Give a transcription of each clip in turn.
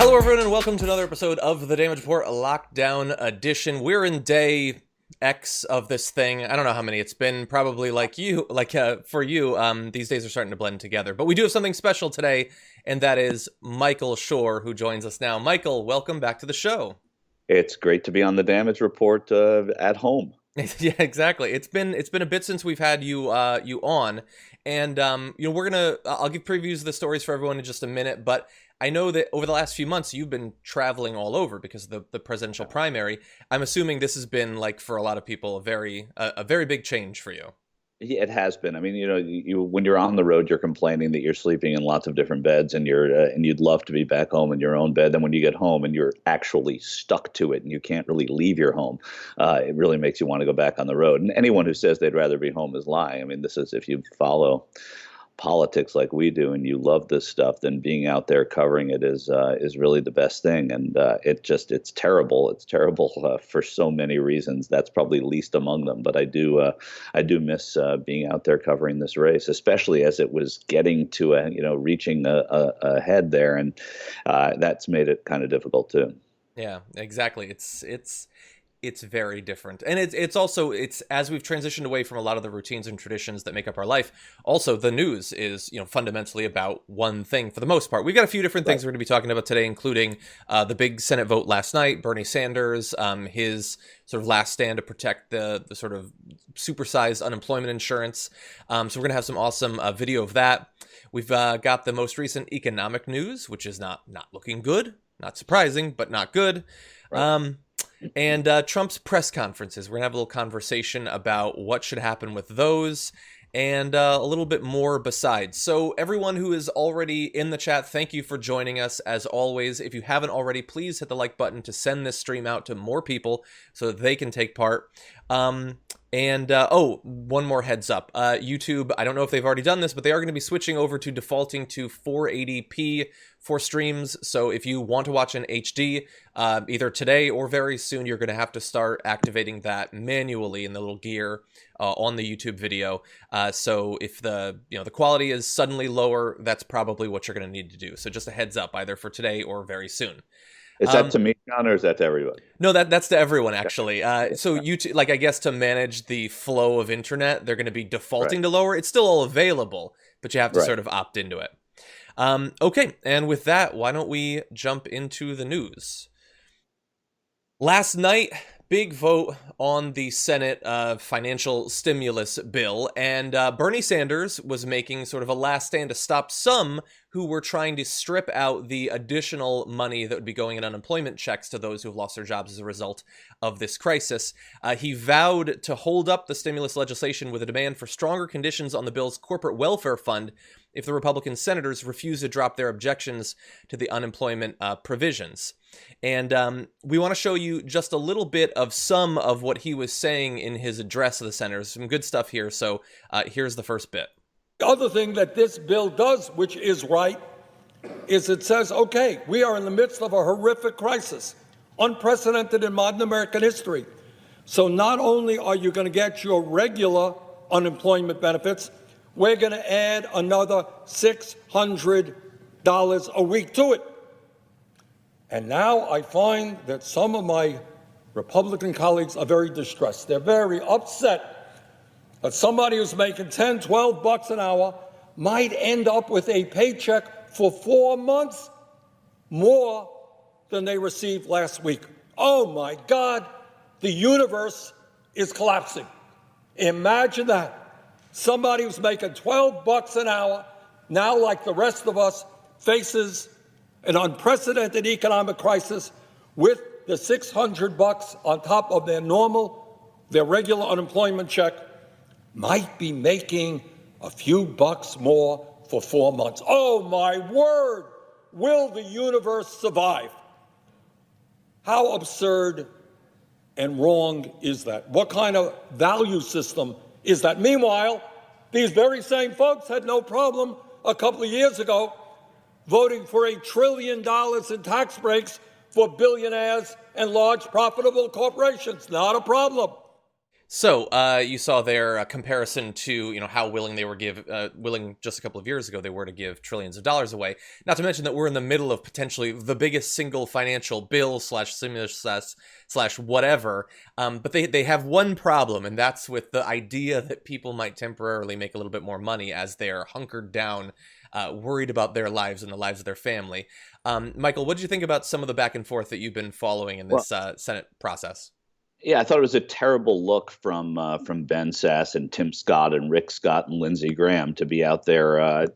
Hello, everyone, and welcome to another episode of the Damage Report Lockdown Edition. We're in day X of this thing. I don't know how many it's been. Probably for you, these days are starting to blend together. But we do have something special today, and that is Michael Shure, who joins us now. Michael, welcome back to the show. It's great to be on the Damage Report at home. Yeah, exactly. It's been a bit since we've had you on, and I'll give previews of the stories for everyone in just a minute, but I know that over the last few months you've been traveling all over because of the presidential primary. I'm assuming this has been, like, for a lot of people, a very big change for you. Yeah, it has been. I mean, you when you're on the road, you're complaining that you're sleeping in lots of different beds, and you'd love to be back home in your own bed. Then when you get home and you're actually stuck to it, and you can't really leave your home, it really makes you want to go back on the road. And anyone who says they'd rather be home is lying. I mean, this is, if you follow politics like we do and you love this stuff, then being out there covering it is really the best thing. And it's terrible. It's terrible for so many reasons. That's probably least among them. But I do miss being out there covering this race, especially as it was getting to reaching a head there, and that's made it kind of difficult too. Yeah, exactly. It's very different. And it's also as we've transitioned away from a lot of the routines and traditions that make up our life, also the news is, fundamentally about one thing for the most part. We've got a few different things we're going to be talking about today, including the big Senate vote last night, Bernie Sanders, his sort of last stand to protect the sort of supersized unemployment insurance. So we're going to have some awesome video of that. We've got the most recent economic news, which is not looking good. Not surprising, but not good. Right. And Trump's press conferences. We're going to have a little conversation about what should happen with those, and a little bit more besides. So everyone who is already in the chat, thank you for joining us. As always, if you haven't already, please hit the like button to send this stream out to more people so that they can take part. One more heads up. YouTube, I don't know if they've already done this, but they are going to be switching over to defaulting to 480p for streams. So if you want to watch in HD, either today or very soon, you're going to have to start activating that manually in the little gear on the YouTube video. So if the quality is suddenly lower, that's probably what you're going to need to do. So just a heads up, either for today or very soon. Is that to me, John, or is that to everybody? No, that's to everyone, actually. So YouTube, I guess to manage the flow of internet, they're going to be defaulting to lower. It's still all available, but you have to sort of opt into it. Okay, and with that, why don't we jump into the news? Last night, big vote on the Senate financial stimulus bill, and Bernie Sanders was making sort of a last stand to stop some who were trying to strip out the additional money that would be going in unemployment checks to those who have lost their jobs as a result of this crisis. He vowed to hold up the stimulus legislation with a demand for stronger conditions on the bill's corporate welfare fund if the Republican senators refuse to drop their objections to the unemployment provisions. And we want to show you just a little bit of some of what he was saying in his address to the senators. Some good stuff here. So here's the first bit. The other thing that this bill does, which is right, is it says, okay, we are in the midst of a horrific crisis, unprecedented in modern American history. So not only are you going to get your regular unemployment benefits, we're going to add another $600 a week to it. And now I find that some of my Republican colleagues are very distressed. They're very upset that somebody who's making $10, $12 an hour might end up with a paycheck for 4 months more than they received last week. Oh my God, the universe is collapsing. Imagine that. Somebody who's making $12 an hour now, like the rest of us, faces an unprecedented economic crisis with the $600 on top of their regular unemployment check, might be making a few bucks more for 4 months. Oh my word, will the universe survive? How absurd and wrong is that? What kind of value system is that? Meanwhile, these very same folks had no problem a couple of years ago voting for $1 trillion in tax breaks for billionaires and large profitable corporations. Not a problem. So you saw their comparison to how willing they were willing just a couple of years ago they were to give trillions of dollars away. Not to mention that we're in the middle of potentially the biggest single financial bill slash stimulus slash whatever. But they have one problem, and that's with the idea that people might temporarily make a little bit more money as they're hunkered down, worried about their lives and the lives of their family. Michael, what did you think about some of the back and forth that you've been following in this Senate process? Yeah, I thought it was a terrible look from Ben Sass and Tim Scott and Rick Scott and Lindsey Graham to be out there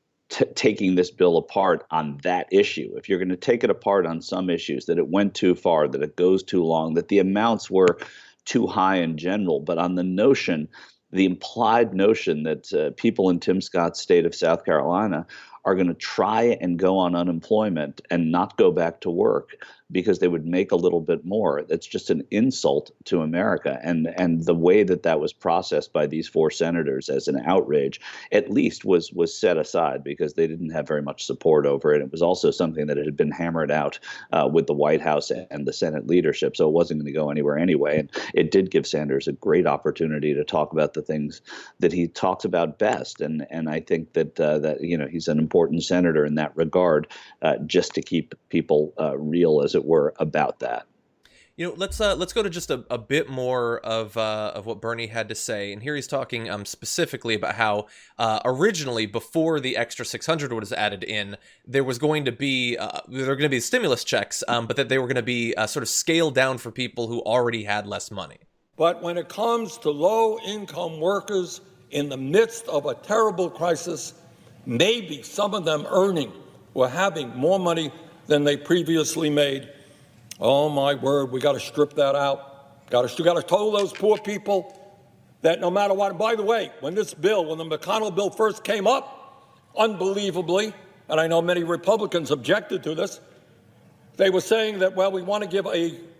taking this bill apart on that issue. If you're going to take it apart on some issues, that it went too far, that it goes too long, that the amounts were too high in general, but on the notion, the implied notion that people in Tim Scott's state of South Carolina are going to try and go on unemployment and not go back to work because they would make a little bit more. That's just an insult to America. And the way that that was processed by these four senators as an outrage, at least was set aside because they didn't have very much support over it. It was also something that had been hammered out with the White House and the Senate leadership, so it wasn't going to go anywhere anyway. And it did give Sanders a great opportunity to talk about the things that he talks about best. And I think that he's an important senator in that regard, just to keep people real, as it were, about that. Let's go to just a bit more of what Bernie had to say, and here he's talking specifically about how originally, before the extra 600 was added in, there were going to be stimulus checks, but that they were going to be sort of scaled down for people who already had less money. But when it comes to low-income workers in the midst of a terrible crisis, maybe some of them earning or having more money than they previously made. Oh, my word, we got to strip that out. We got to tell those poor people that no matter what. And by the way, when the McConnell bill first came up, unbelievably, and I know many Republicans objected to this, they were saying that, well, we want to give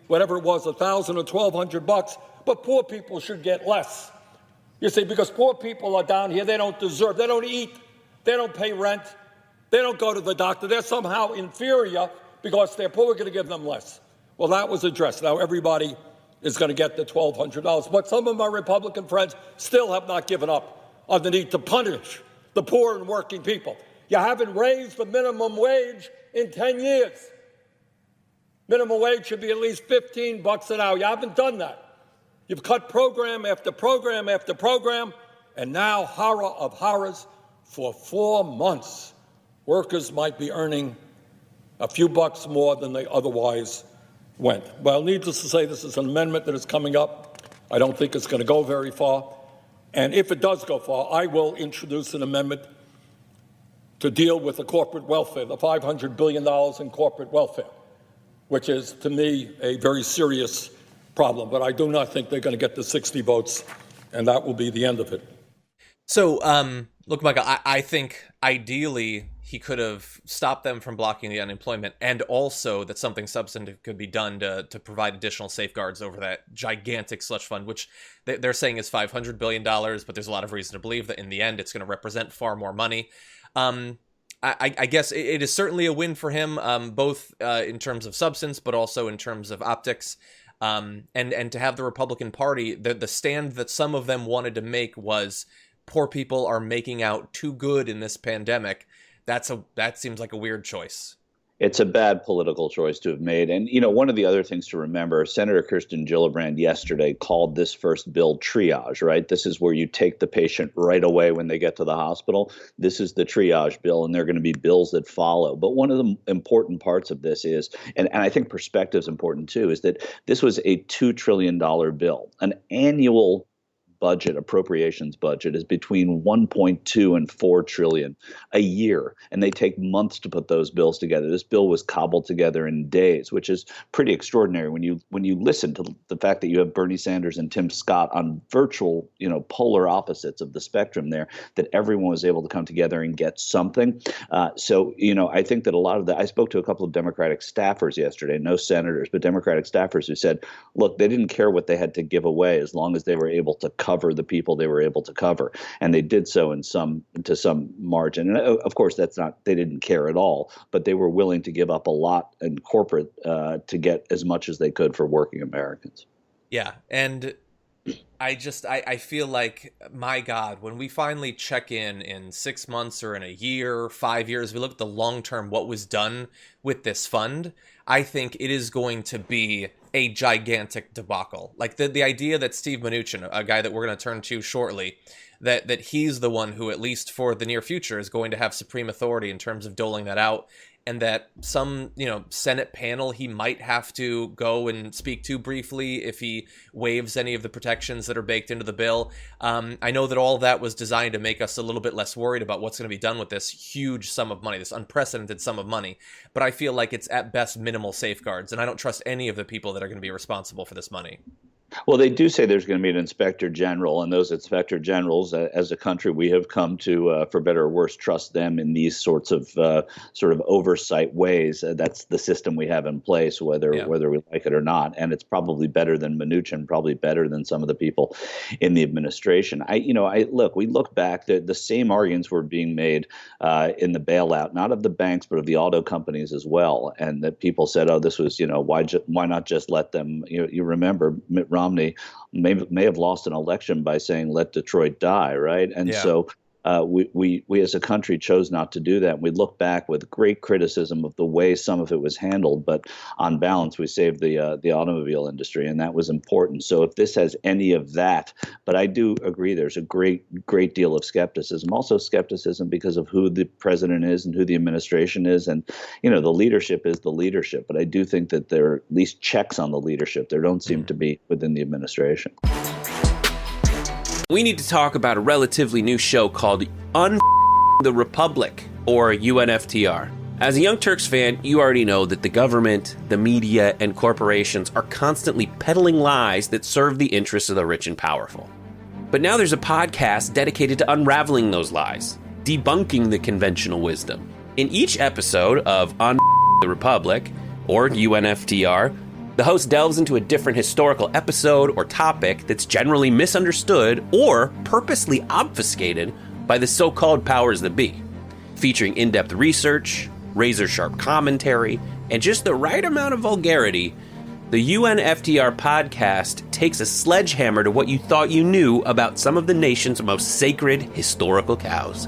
whatever it was, $1,000 or $1,200, but poor people should get less. You see, because poor people are down here, they don't deserve, they don't eat, they don't pay rent, they don't go to the doctor, they're somehow inferior because they're poor, we're going to give them less. Well, that was addressed. Now everybody is going to get the $1,200, but some of my Republican friends still have not given up on the need to punish the poor and working people. You haven't raised the minimum wage in 10 years. Minimum wage should be at least $15 an hour. You haven't done that. You've cut program after program after program, and now, horror of horrors, for 4 months, workers might be earning a few bucks more than they otherwise went. Well, needless to say, this is an amendment that is coming up. I don't think it's going to go very far. And if it does go far, I will introduce an amendment to deal with the corporate welfare, the $500 billion in corporate welfare, which is, to me, a very serious problem. But I do not think they're going to get the 60 votes, and that will be the end of it. So, look, Michael, I think ideally he could have stopped them from blocking the unemployment, and also that something substantive could be done to provide additional safeguards over that gigantic slush fund, which they're saying is $500 billion, but there's a lot of reason to believe that in the end it's going to represent far more money. I guess it is certainly a win for him, both in terms of substance, but also in terms of optics. And to have the Republican Party, the stand that some of them wanted to make was poor people are making out too good in this pandemic. That seems like a weird choice. It's a bad political choice to have made. And, one of the other things to remember, Senator Kirsten Gillibrand yesterday called this first bill triage, right? This is where you take the patient right away when they get to the hospital. This is the triage bill, and there are going to be bills that follow. But one of the important parts of this is, and I think perspective is important too, is that this was a $2 trillion bill. An annual appropriations budget is between 1.2 and 4 trillion a year, and they take months to put those bills together. This bill was cobbled together in days, which is pretty extraordinary when you listen to the fact that you have Bernie Sanders and Tim Scott on virtual, polar opposites of the spectrum there, that everyone was able to come together and get something. So I think that a lot of I spoke to a couple of Democratic staffers yesterday, no senators, but Democratic staffers who said, look, they didn't care what they had to give away as long as they were able to cover the people they were able to cover, and they did so to some margin. And of course, they didn't care at all, but they were willing to give up a lot in corporate to get as much as they could for working Americans. Yeah, and I feel like, my God, when we finally check in 6 months or in a year, 5 years, we look at the long term, what was done with this fund, I think it is going to be a gigantic debacle. Like the idea that Steve Mnuchin, a guy that we're going to turn to shortly, that he's the one who, at least for the near future, is going to have supreme authority in terms of doling that out, and that some, Senate panel he might have to go and speak to briefly if he waives any of the protections that are baked into the bill. I know that all that was designed to make us a little bit less worried about what's going to be done with this huge sum of money, this unprecedented sum of money. But I feel like it's at best minimal safeguards, and I don't trust any of the people that are going to be responsible for this money. Well, they do say there's going to be an inspector general, and those inspector generals, as a country, we have come to, for better or worse, trust them in these sorts of sort of oversight ways. That's the system we have in place, whether we like it or not. And it's probably better than Mnuchin, probably better than some of the people in the administration. We look back, the same arguments were being made in the bailout, not of the banks, but of the auto companies as well. And that people said, oh, this was, why not just let them, you remember Mitt Romney may have lost an election by saying "Let Detroit die," right? And so we as a country chose not to do that. We look back with great criticism of the way some of it was handled, but on balance, we saved the automobile industry, and that was important. So if this has any of that, but I do agree, there's a great deal of skepticism. Also skepticism because of who the president is and who the administration is, and the leadership is the leadership. But I do think that there are at least checks on the leadership. There don't seem to be within the administration. We need to talk about a relatively new show called the Republic, or UNFTR. As a Young Turks fan, you already know that the government, the media, and corporations are constantly peddling lies that serve the interests of the rich and powerful. But now there's a podcast dedicated to unraveling those lies, debunking the conventional wisdom. In each episode of the Republic, or UNFTR, the host delves into a different historical episode or topic that's generally misunderstood or purposely obfuscated by the so-called powers that be, featuring in-depth research, razor-sharp commentary, and just the right amount of vulgarity. The UNFTR podcast takes a sledgehammer to what you thought you knew about some of the nation's most sacred historical cows.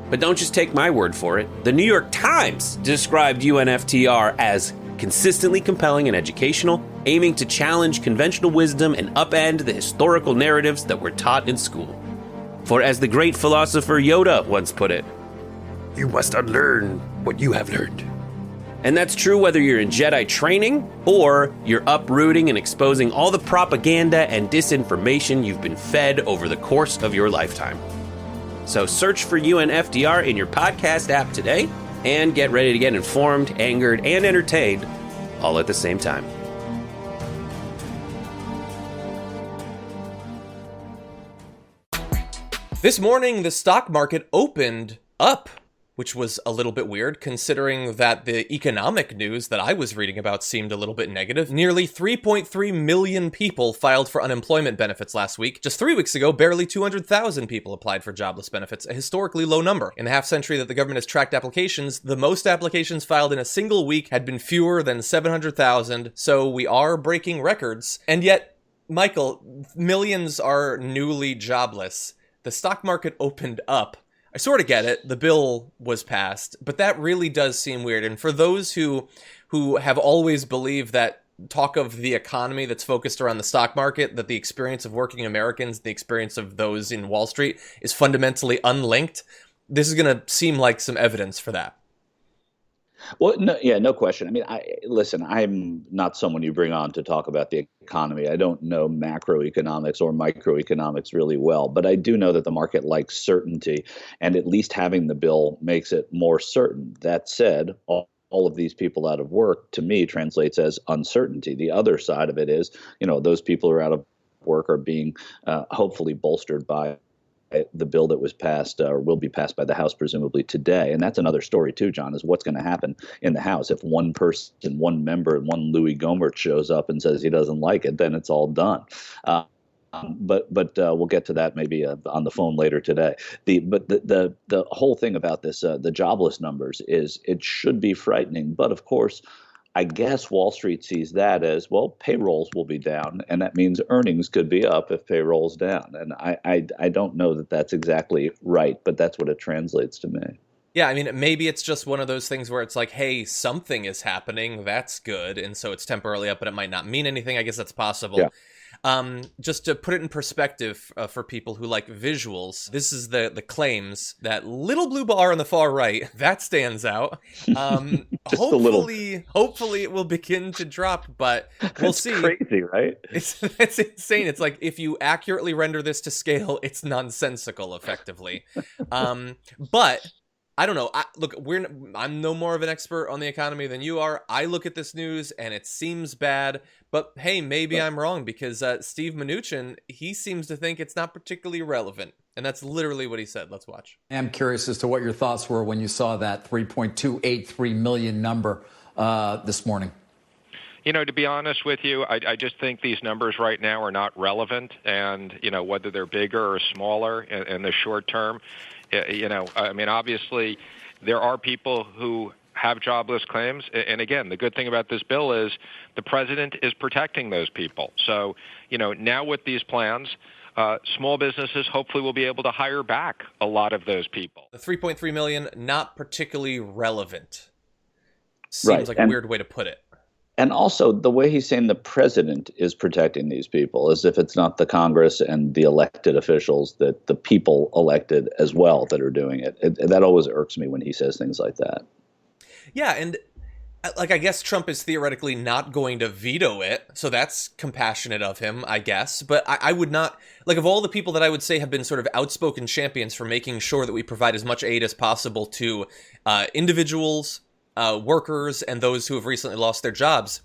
But don't just take my word for it. The New York Times described UNFTR as consistently compelling and educational, aiming to challenge conventional wisdom and upend the historical narratives that were taught in school. For as the great philosopher Yoda once put it, you must unlearn what you have learned. And that's true whether you're in Jedi training or you're uprooting and exposing all the propaganda and disinformation you've been fed over the course of your lifetime. So search for UNFTR in your podcast app today and get ready to get informed, angered, and entertained all at the same time. This morning, the stock market opened up, which was a little bit weird considering that the economic news that I was reading about seemed a little bit negative. Nearly 3.3 million people filed for unemployment benefits last week. Just 3 weeks ago, barely 200,000 people applied for jobless benefits, a historically low number. In the half century that the government has tracked applications, the most applications filed in a single week had been fewer than 700,000, so we are breaking records. And yet, Michael, millions are newly jobless. The stock market opened up. I sort of get it. The bill was passed, but that really does seem weird. And for those who have always believed that talk of the economy that's focused around the stock market, that the experience of working Americans, the experience of those in Wall Street is fundamentally unlinked, this is going to seem like some evidence for that. Well, no question. I mean, listen, I'm not someone you bring on to talk about the economy. I don't know macroeconomics or microeconomics really well, but I do know that the market likes certainty, and at least having the bill makes it more certain. That said, all of these people out of work, to me, translates as uncertainty. The other side of it is, those people who are out of work are being hopefully bolstered by the bill that was passed or will be passed by the House presumably today. And that's another story too, John, is what's going to happen in the House. If one person, one member, one Louis Gohmert shows up and says he doesn't like it, then it's all done. But we'll get to that maybe on the phone later today. The whole thing about this, the jobless numbers, is it should be frightening. But of course, I guess Wall Street sees that as, well, payrolls will be down, and that means earnings could be up if payroll's down. And I don't know that that's exactly right, but that's what it translates to me. Yeah, I mean, maybe it's just one of those things where it's like, hey, something is happening, that's good, and so it's temporarily up, but it might not mean anything. I guess that's possible. Yeah. Just to put it in perspective for people who like visuals, this is the claims. That little blue bar on the far right, that stands out. Hopefully it will begin to drop, but we'll see. Crazy, right? It's insane. It's like, if you accurately render this to scale, it's nonsensical, effectively. But I don't know. I'm no more of an expert on the economy than you are. I look at this news and it seems bad, but hey, maybe I'm wrong, because Steve Mnuchin, he seems to think it's not particularly relevant. And that's literally what he said. Let's watch. I'm curious as to what your thoughts were when you saw that 3.283 million number this morning. You know, to be honest with you, I just think these numbers right now are not relevant. And, you know, whether they're bigger or smaller in the short term, you know, I mean, obviously, there are people who have jobless claims. And again, the good thing about this bill is the president is protecting those people. So, you know, now with these plans, small businesses hopefully will be able to hire back a lot of those people. The 3.3 million, not particularly relevant. Seems like a weird way to put it. And also, the way he's saying the president is protecting these people, as if it's not the Congress and the elected officials, that the people elected as well that are doing it. That always irks me when he says things like that. Yeah, and like, I guess Trump is theoretically not going to veto it, so that's compassionate of him, I guess. But I would not, like, of all the people that I would say have been sort of outspoken champions for making sure that we provide as much aid as possible to individuals, workers, and those who have recently lost their jobs,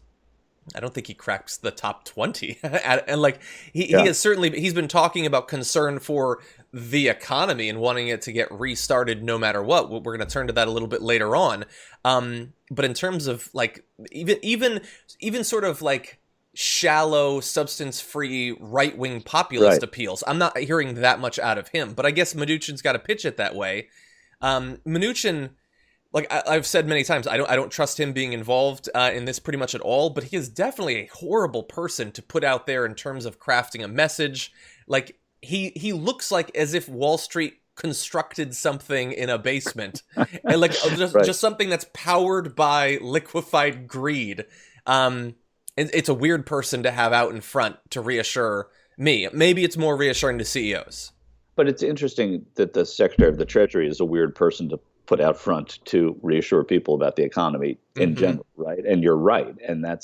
I don't think he cracks the top 20. And like, he has certainly, he's been talking about concern for the economy and wanting it to get restarted no matter what. We're going to turn to that a little bit later on. But in terms of like, even sort of like shallow, substance-free, right-wing populist appeals, I'm not hearing that much out of him. But I guess Mnuchin's got to pitch it that way. Mnuchin, like I've said many times, I don't trust him being involved in this pretty much at all, but he is definitely a horrible person to put out there in terms of crafting a message. Like, he looks like as if Wall Street constructed something in a basement, and like just something that's powered by liquified greed. It's a weird person to have out in front to reassure me. Maybe it's more reassuring to CEOs. But it's interesting that the Secretary of the Treasury is a weird person to put out front to reassure people about the economy in general, right? And you're right. And that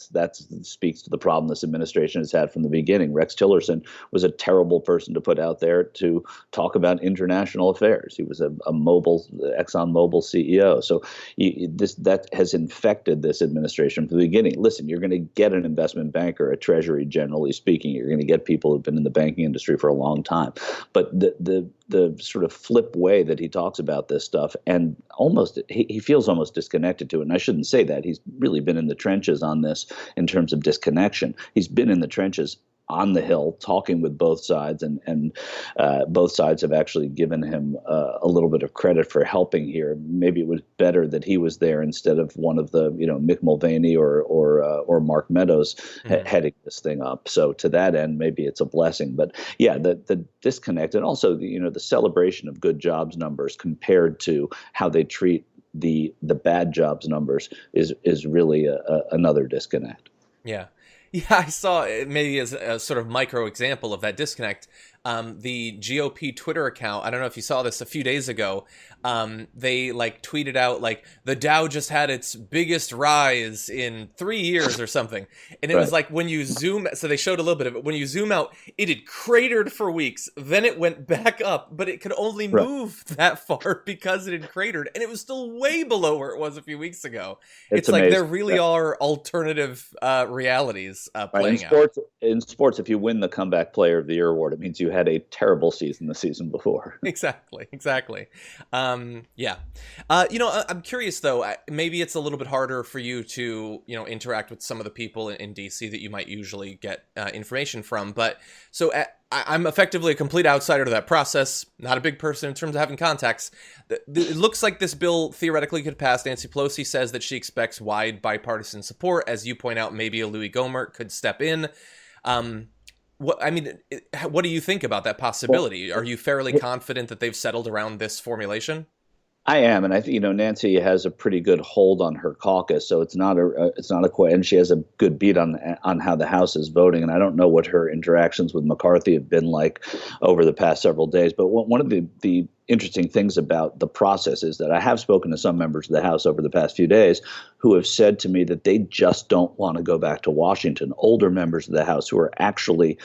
speaks to the problem this administration has had from the beginning. Rex Tillerson was a terrible person to put out there to talk about international affairs. He was a ExxonMobil CEO. So that has infected this administration from the beginning. Listen, you're going to get an investment banker, a treasury, generally speaking. You're going to get people who've been in the banking industry for a long time. But the sort of flip way that he talks about this stuff, and he feels almost disconnected to it. And I shouldn't say that. He's really been in the trenches on this in terms of disconnection. He's been in the trenches on the Hill talking with both sides, and both sides have actually given him a little bit of credit for helping here. Maybe it was better that he was there instead of one of the, Mick Mulvaney or Mark Meadows heading this thing up. So to that end, maybe it's a blessing. But yeah, the disconnect, and also the celebration of good jobs numbers compared to how they treat the bad jobs numbers is really another disconnect. Yeah. Yeah, I saw it maybe as a sort of micro example of that disconnect. The GOP Twitter account, I don't know if you saw this a few days ago, they like tweeted out like the Dow just had its biggest rise in 3 years or something. And it was like when you zoom, so they showed a little bit of it. When you zoom out, it had cratered for weeks. Then it went back up, but it could only move that far because it had cratered. And it was still way below where it was a few weeks ago. It's like amazing. There really are alternative realities playing out. In sports, if you win the Comeback Player of the Year award, it means you had a terrible season the season before. Exactly. Yeah. I'm curious, though, maybe it's a little bit harder for you to, interact with some of the people in DC that you might usually get information from. But so I'm effectively a complete outsider to that process, not a big person in terms of having contacts. It looks like this bill theoretically could pass. Nancy Pelosi says that she expects wide bipartisan support. As you point out, maybe a Louis Gohmert could step in. What do you think about that possibility? Are you fairly confident that they've settled around this formulation? I am, and I think Nancy has a pretty good hold on her caucus, so it's not a and she has a good beat on how the House is voting. And I don't know what her interactions with McCarthy have been like over the past several days. But one of the interesting things about the process is that I have spoken to some members of the House over the past few days who have said to me that they just don't want to go back to Washington. Older members of the House who are actually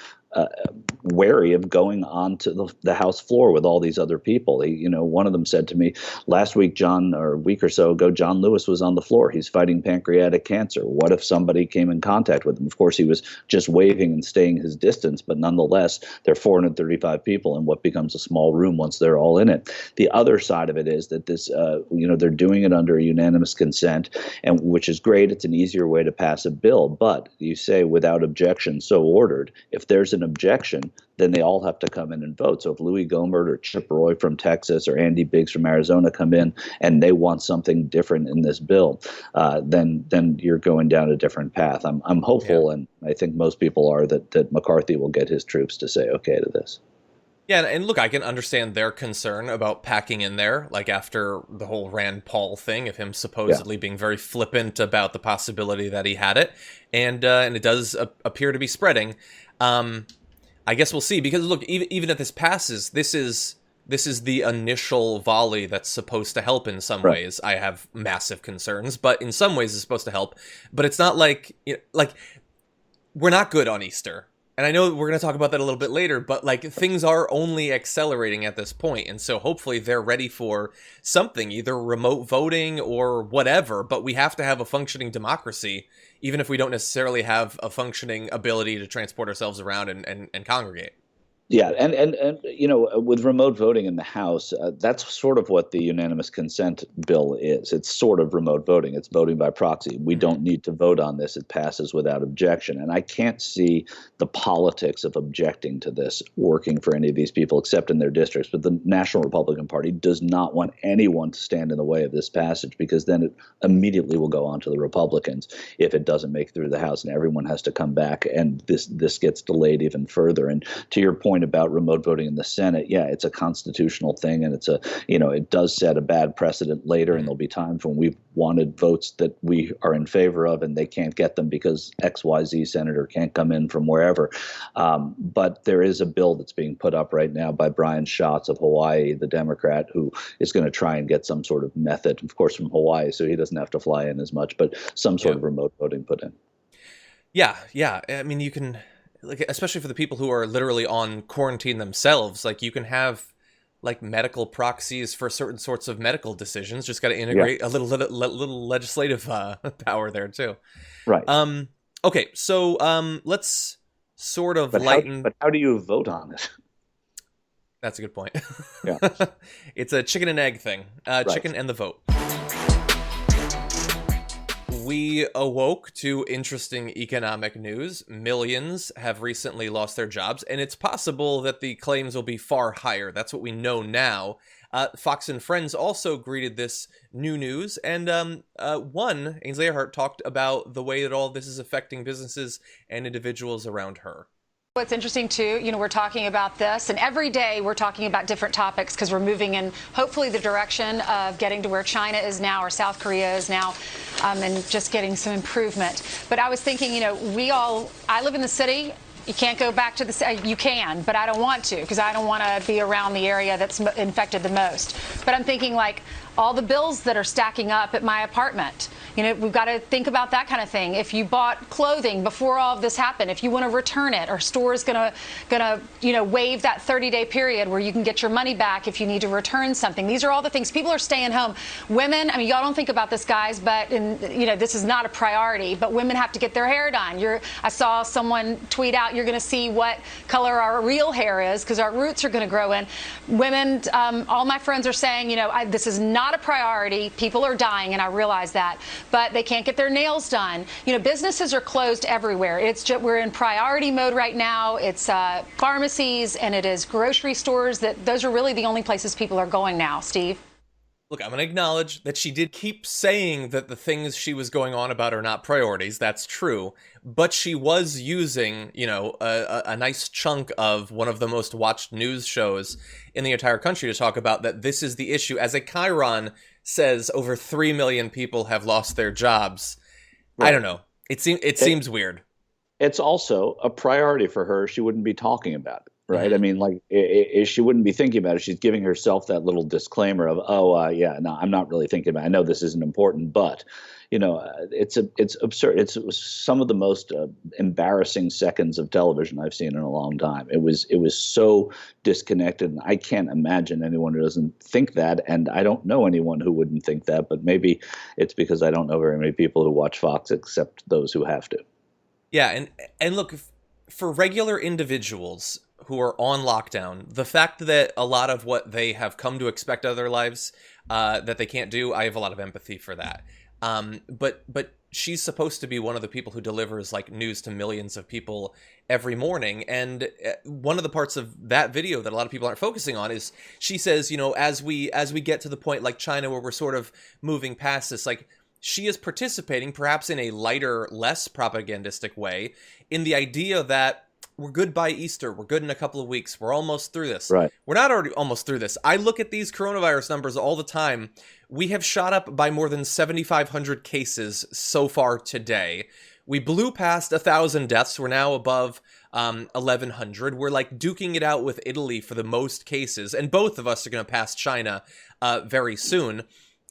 wary of going on to the House floor with all these other people. One of them said to me last week, a week or so ago, John Lewis was on the floor. He's fighting pancreatic cancer. What if somebody came in contact with him? Of course, he was just waving and staying his distance, but nonetheless, there are 435 people in what becomes a small room once they're all in it. The other side of it is that this, they're doing it under a unanimous consent, and which is great. It's an easier way to pass a bill, but you say without objection, so ordered. If there's an objection, then they all have to come in and vote. So if Louis Gohmert or Chip Roy from Texas or Andy Biggs from Arizona come in and they want something different in this bill, then you're going down a different path. I'm hopeful, and I think most people are, that McCarthy will get his troops to say okay to this. Yeah, and look, I can understand their concern about packing in there, like after the whole Rand Paul thing of him supposedly being very flippant about the possibility that he had it, and it does appear to be spreading. I guess we'll see, because look, even if this passes, this is the initial volley that's supposed to help in some ways. I have massive concerns, but in some ways it's supposed to help. But it's not like we're not good on Easter. And I know we're going to talk about that a little bit later, but things are only accelerating at this point. And so hopefully they're ready for something, either remote voting or whatever. But we have to have a functioning democracy, even if we don't necessarily have a functioning ability to transport ourselves around and congregate. Yeah, and with remote voting in the House, that's sort of what the unanimous consent bill is. It's sort of remote voting. It's voting by proxy. We don't need to vote on this. It passes without objection. And I can't see the politics of objecting to this working for any of these people except in their districts. But the National Republican Party does not want anyone to stand in the way of this passage, because then it immediately will go on to the Republicans if it doesn't make it through the House, and everyone has to come back, and this gets delayed even further. And to your point about remote voting in the Senate, yeah, it's a constitutional thing, and it does set a bad precedent later, and there'll be times when we've wanted votes that we are in favor of and they can't get them because XYZ senator can't come in from wherever. But there is a bill that's being put up right now by Brian Schatz of Hawaii, the Democrat, who is going to try and get some sort of method, of course, from Hawaii, so he doesn't have to fly in as much, but some sort of remote voting put in. Yeah. I mean, you can, especially for the people who are literally on quarantine themselves, you can have medical proxies for certain sorts of medical decisions. Just got to integrate a little legislative power there too. Right. Okay. So let's sort of lighten. But how do you vote on it? That's a good point. Yeah. It's a chicken and egg thing. Chicken and the vote. We awoke to interesting economic news. Millions have recently lost their jobs, and it's possible that the claims will be far higher. That's what we know now. Fox and Friends also greeted this new news, and Ainsley Earhart talked about the way that all this is affecting businesses and individuals around her. What's interesting, too, we're talking about this, and every day we're talking about different topics because we're moving in, hopefully, the direction of getting to where China is now or South Korea is now, and just getting some improvement. But I was thinking, I live in the city. You can't go back to the city. You can, but I don't want to, because I don't want to be around the area that's infected the most. But I'm thinking, all the bills that are stacking up at my apartment, We've got to think about that kind of thing. If you bought clothing before all of this happened, if you want to return it, are stores gonna waive that 30-day period where you can get your money back if you need to return something? These are all the things. People are staying home. Women, I mean, y'all don't think about this, guys, but this is not a priority. But women have to get their hair done. I saw someone tweet out, you're going to see what color our real hair is because our roots are going to grow in. Women, all my friends are saying, this is not a priority. People are dying, and I realize that, but they can't get their nails done. Businesses are closed everywhere. We're in priority mode right now. It's pharmacies and it is grocery stores. Those are really the only places people are going now. Steve? Look, I'm going to acknowledge that she did keep saying that the things she was going on about are not priorities. That's true. But she was using, a nice chunk of one of the most watched news shows in the entire country to talk about that this is the issue. As a chyron says, over 3 million people have lost their jobs. Right. I don't know. It seems weird. It's also a priority for her. She wouldn't be talking about it. Right. Mm-hmm. I mean, she wouldn't be thinking about it. She's giving herself that little disclaimer of, no, I'm not really thinking about it. I know this isn't important, but, it's absurd. It's some of the most embarrassing seconds of television I've seen in a long time. It was so disconnected. And I can't imagine anyone who doesn't think that. And I don't know anyone who wouldn't think that. But maybe it's because I don't know very many people who watch Fox except those who have to. Yeah. And look, for regular individuals who are on lockdown, the fact that a lot of what they have come to expect out of their lives that they can't do, I have a lot of empathy for that. But she's supposed to be one of the people who delivers news to millions of people every morning. And one of the parts of that video that a lot of people aren't focusing on is she says, as we get to the point like China where we're sort of moving past this, she is participating perhaps in a lighter, less propagandistic way in the idea that we're good by Easter. We're good in a couple of weeks. We're almost through this. Right. We're not already almost through this. I look at these coronavirus numbers all the time. We have shot up by more than 7,500 cases so far today. We blew past 1,000 deaths. We're now above 1,100. We're duking it out with Italy for the most cases. And both of us are going to pass China very soon.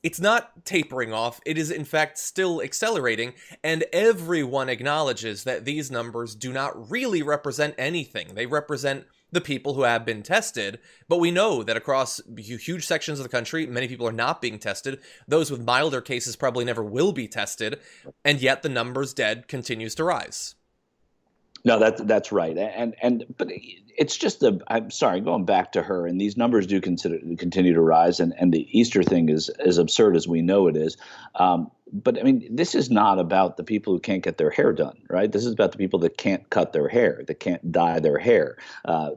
It's not tapering off. It is, in fact, still accelerating, and everyone acknowledges that these numbers do not really represent anything. They represent the people who have been tested, but we know that across huge sections of the country, many people are not being tested. Those with milder cases probably never will be tested, and yet the numbers dead continues to rise. No, that's right, but it's just I'm sorry, going back to her, and these numbers do continue to rise, and the Easter thing is as absurd as we know it is. But I mean, this is not about the people who can't get their hair done, right? This is about the people that can't cut their hair, that can't dye their hair.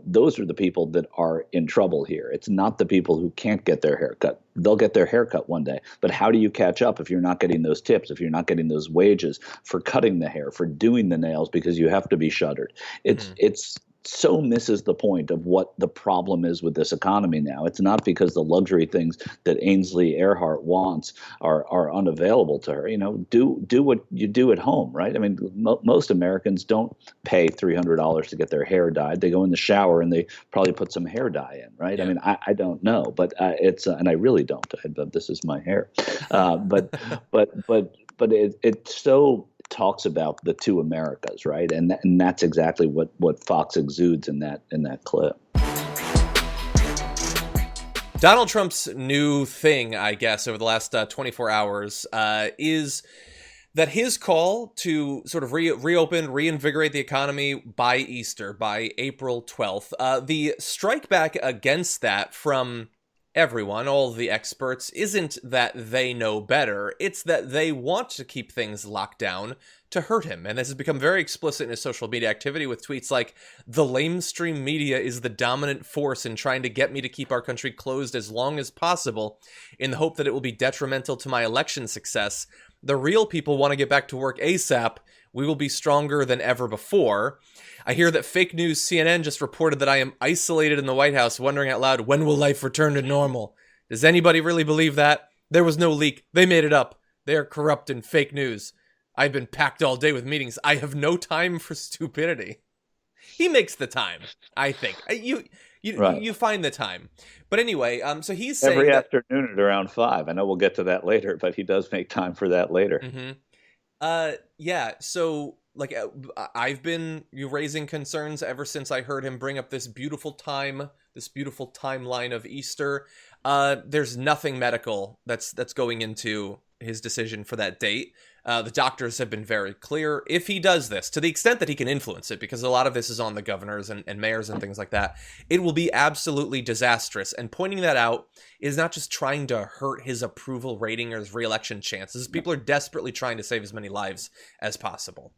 Those are the people that are in trouble here. It's not the people who can't get their hair cut. They'll get their hair cut one day. But how do you catch up if you're not getting those tips, if you're not getting those wages for cutting the hair, for doing the nails, because you have to be shuttered? It's so misses the point of what the problem is with this economy now. It's not because the luxury things that Ainsley Earhart wants are unavailable to her. Do what you do at home, right? I mean, most Americans don't pay $300 to get their hair dyed. They go in the shower and they probably put some hair dye in, right? Yeah. I mean, I don't know, but it's and I really don't. This is my hair, but it's so talks about the two Americas, right? And that's exactly what Fox exudes in that clip. Donald Trump's new thing, I guess, over the last 24 hours is that his call to sort of reinvigorate the economy by Easter, by April 12th, the strike back against that from everyone, all the experts, isn't that they know better. It's that they want to keep things locked down to hurt him. And this has become very explicit in his social media activity with tweets like, the lamestream media is the dominant force in trying to get me to keep our country closed as long as possible in the hope that it will be detrimental to my election success. The real people want to get back to work ASAP. We will be stronger than ever before. I hear that fake news CNN just reported that I am isolated in the White House, wondering out loud, when will life return to normal? Does anybody really believe that? There was no leak. They made it up. They are corrupt and fake news. I've been packed all day with meetings. I have no time for stupidity. He makes the time, I think. You you find the time. But anyway, so he's saying every that, afternoon at around 5. I know we'll get to that later, but he does make time for that later. Yeah. So like I've been raising concerns ever since I heard him bring up this beautiful timeline of Easter. There's nothing medical that's going into his decision for that date. The doctors have been very clear. If he does this, to the extent that he can influence it, because a lot of this is on the governors and mayors and things like that, it will be absolutely disastrous. And pointing that out is not just trying to hurt his approval rating or his re-election chances. People are desperately trying to save as many lives as possible.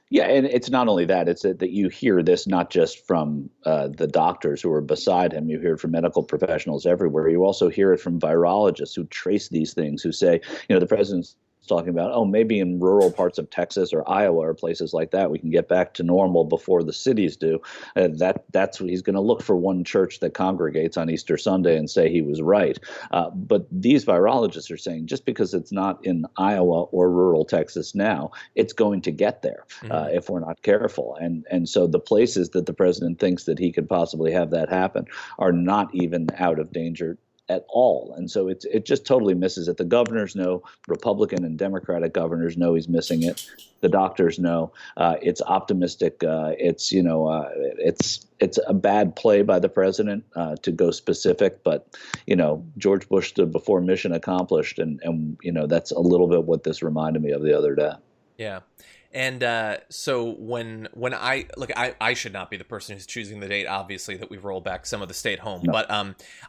Yeah, and it's not only that, it's that you hear this not just from the doctors who are beside him, you hear it from medical professionals everywhere. You also hear it from virologists who trace these things, who say, the president's talking about, oh, maybe in rural parts of Texas or Iowa or places like that, we can get back to normal before the cities do. That's what he's going to look for, one church that congregates on Easter Sunday and say he was right. But these virologists are saying just because it's not in Iowa or rural Texas now, it's going to get there if we're not careful. And so the places that the president thinks that he could possibly have that happen are not even out of danger at all. And so it just totally misses it. The governors know, Republican and Democratic governors know he's missing it. The doctors know. It's optimistic. It's a bad play by the president to go specific, but George Bush stood before mission accomplished, and that's a little bit what this reminded me of the other day. Yeah. And so when I look, I should not be the person who's choosing the date, obviously, that we roll back some of the stay at home. No. But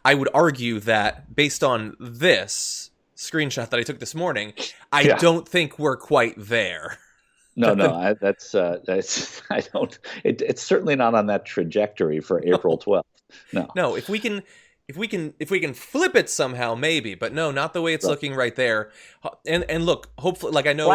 I would argue that based on this screenshot that I took this morning, I don't think we're quite there. It's certainly not on that trajectory for April 12th. No, if we can flip it somehow, maybe, but no, not the way it's looking right there. And look, hopefully, like I know.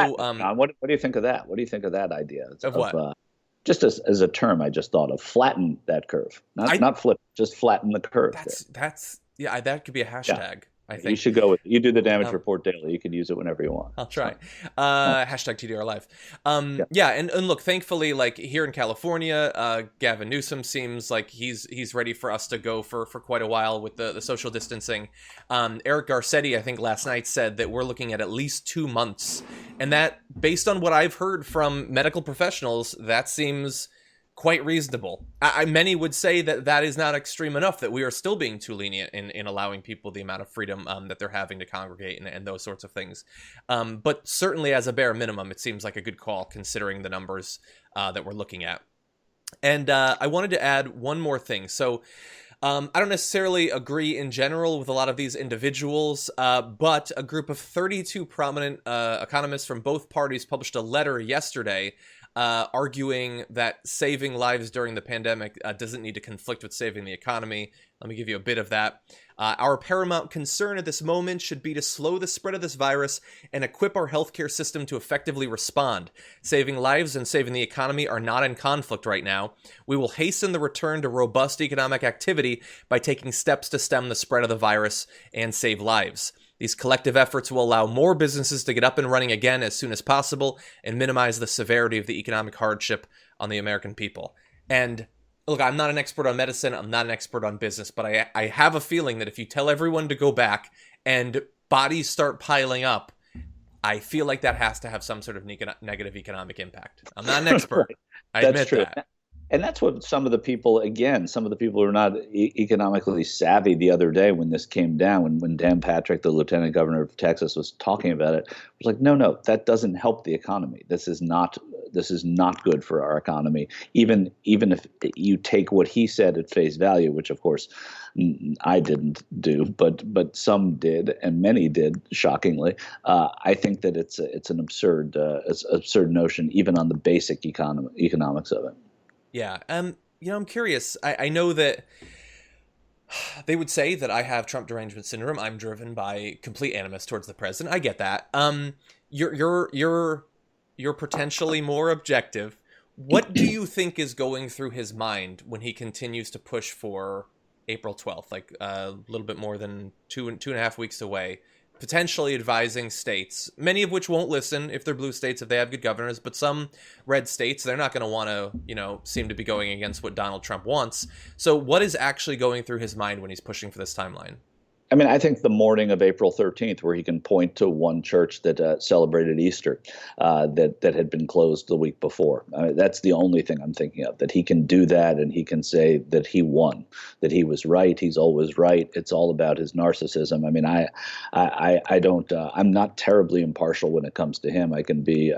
What do you think of that? What do you think of that idea? Of what? Just as a term, I just thought of flatten that curve, not flip, just flatten the curve. That could be a hashtag. I think you should go with it. You do the damage report daily. You can use it whenever you want. I'll try. Hashtag TDR Live. And look, thankfully, like here in California, Gavin Newsom seems like he's ready for us to go for quite a while with the social distancing. Eric Garcetti, I think last night, said that we're looking at least 2 months. And that, based on what I've heard from medical professionals, that seems quite reasonable. Many would say that is not extreme enough, that we are still being too lenient in allowing people the amount of freedom that they're having to congregate and those sorts of things. But certainly as a bare minimum, it seems like a good call considering the numbers that we're looking at. And I wanted to add one more thing. So I don't necessarily agree in general with a lot of these individuals, but a group of 32 prominent economists from both parties published a letter yesterday arguing that saving lives during the pandemic doesn't need to conflict with saving the economy. Let me give you a bit of that. Our paramount concern at this moment should be to slow the spread of this virus and equip our healthcare system to effectively respond. Saving lives and saving the economy are not in conflict right now. We will hasten the return to robust economic activity by taking steps to stem the spread of the virus and save lives. These collective efforts will allow more businesses to get up and running again as soon as possible and minimize the severity of the economic hardship on the American people. And look, I'm not an expert on medicine, I'm not an expert on business, but I have a feeling that if you tell everyone to go back and bodies start piling up, I feel like that has to have some sort of negative economic impact. I'm not an expert. I admit that. And that's what some of the people who are not economically savvy the other day when this came down, when Dan Patrick, the lieutenant governor of Texas, was talking about it, was like, no, that doesn't help the economy. This is not good for our economy. Even if you take what he said at face value, which of course I didn't do, but some did, and many did, shockingly. I think that it's an absurd notion, even on the basic economics of it. Yeah. I'm curious. I know that they would say that I have Trump derangement syndrome. I'm driven by complete animus towards the president. I get that. You're potentially more objective. What do you think is going through his mind when he continues to push for April 12th, like a little bit more than two and a half weeks away, potentially advising states, many of which won't listen if they're blue states, if they have good governors, but some red states, they're not going to want to, seem to be going against what Donald Trump wants. So what is actually going through his mind when he's pushing for this timeline? I mean, I think the morning of April 13th, where he can point to one church that celebrated Easter that had been closed the week before. That's the only thing I'm thinking of, that he can do that and he can say that he won, that he was right. He's always right. It's all about his narcissism. I mean, I don't. I'm not terribly impartial when it comes to him. I can be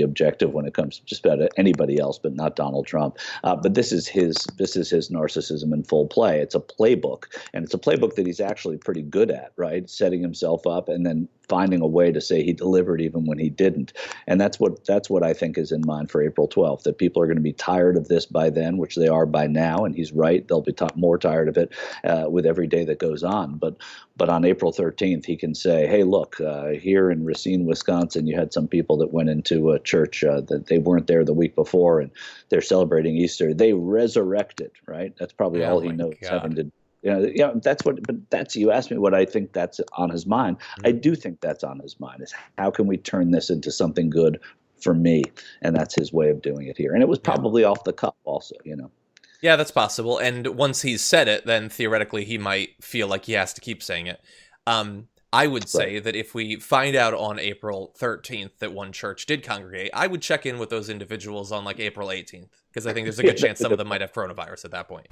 objective when it comes to just about anybody else, but not Donald Trump. But this is his narcissism in full play. It's a playbook, and it's a playbook that he's actually pretty good at, right? Setting himself up and then finding a way to say he delivered even when he didn't. And that's what I think is in mind for April 12th, that people are going to be tired of this by then, which they are by now. And he's right. They'll be more tired of it with every day that goes on. But on April 13th, he can say, hey, look, here in Racine, Wisconsin, you had some people that went into a church that they weren't there the week before, and they're celebrating Easter. They resurrected, right? That's probably all he knows having to. But you asked me what I think that's on his mind. I do think that's on his mind, is how can we turn this into something good for me? And that's his way of doing it here. And it was probably off the cuff also, Yeah, that's possible. And once he's said it, then theoretically he might feel like he has to keep saying it. I would say that if we find out on April 13th that one church did congregate, I would check in with those individuals on like April 18th, because I think there's a good chance some of them might have coronavirus at that point.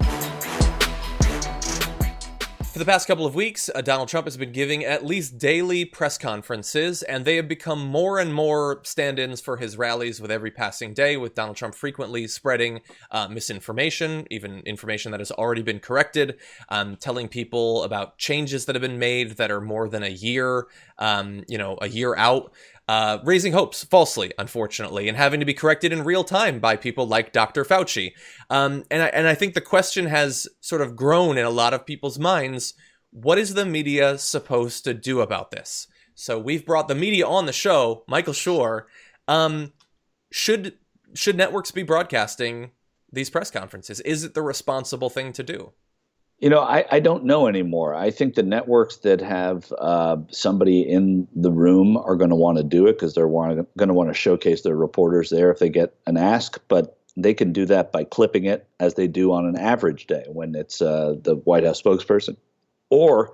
For the past couple of weeks, Donald Trump has been giving at least daily press conferences, and they have become more and more stand-ins for his rallies with every passing day, with Donald Trump frequently spreading misinformation, even information that has already been corrected, telling people about changes that have been made that are more than a year out. Raising hopes falsely, unfortunately, and having to be corrected in real time by people like Dr. Fauci. And I think the question has sort of grown in a lot of people's minds. What is the media supposed to do about this? So we've brought the media on the show. Michael Shure, should networks be broadcasting these press conferences? Is it the responsible thing to do? I don't know anymore. I think the networks that have somebody in the room are going to want to do it because they're going to want to showcase their reporters there if they get an ask. But they can do that by clipping it as they do on an average day when it's the White House spokesperson or,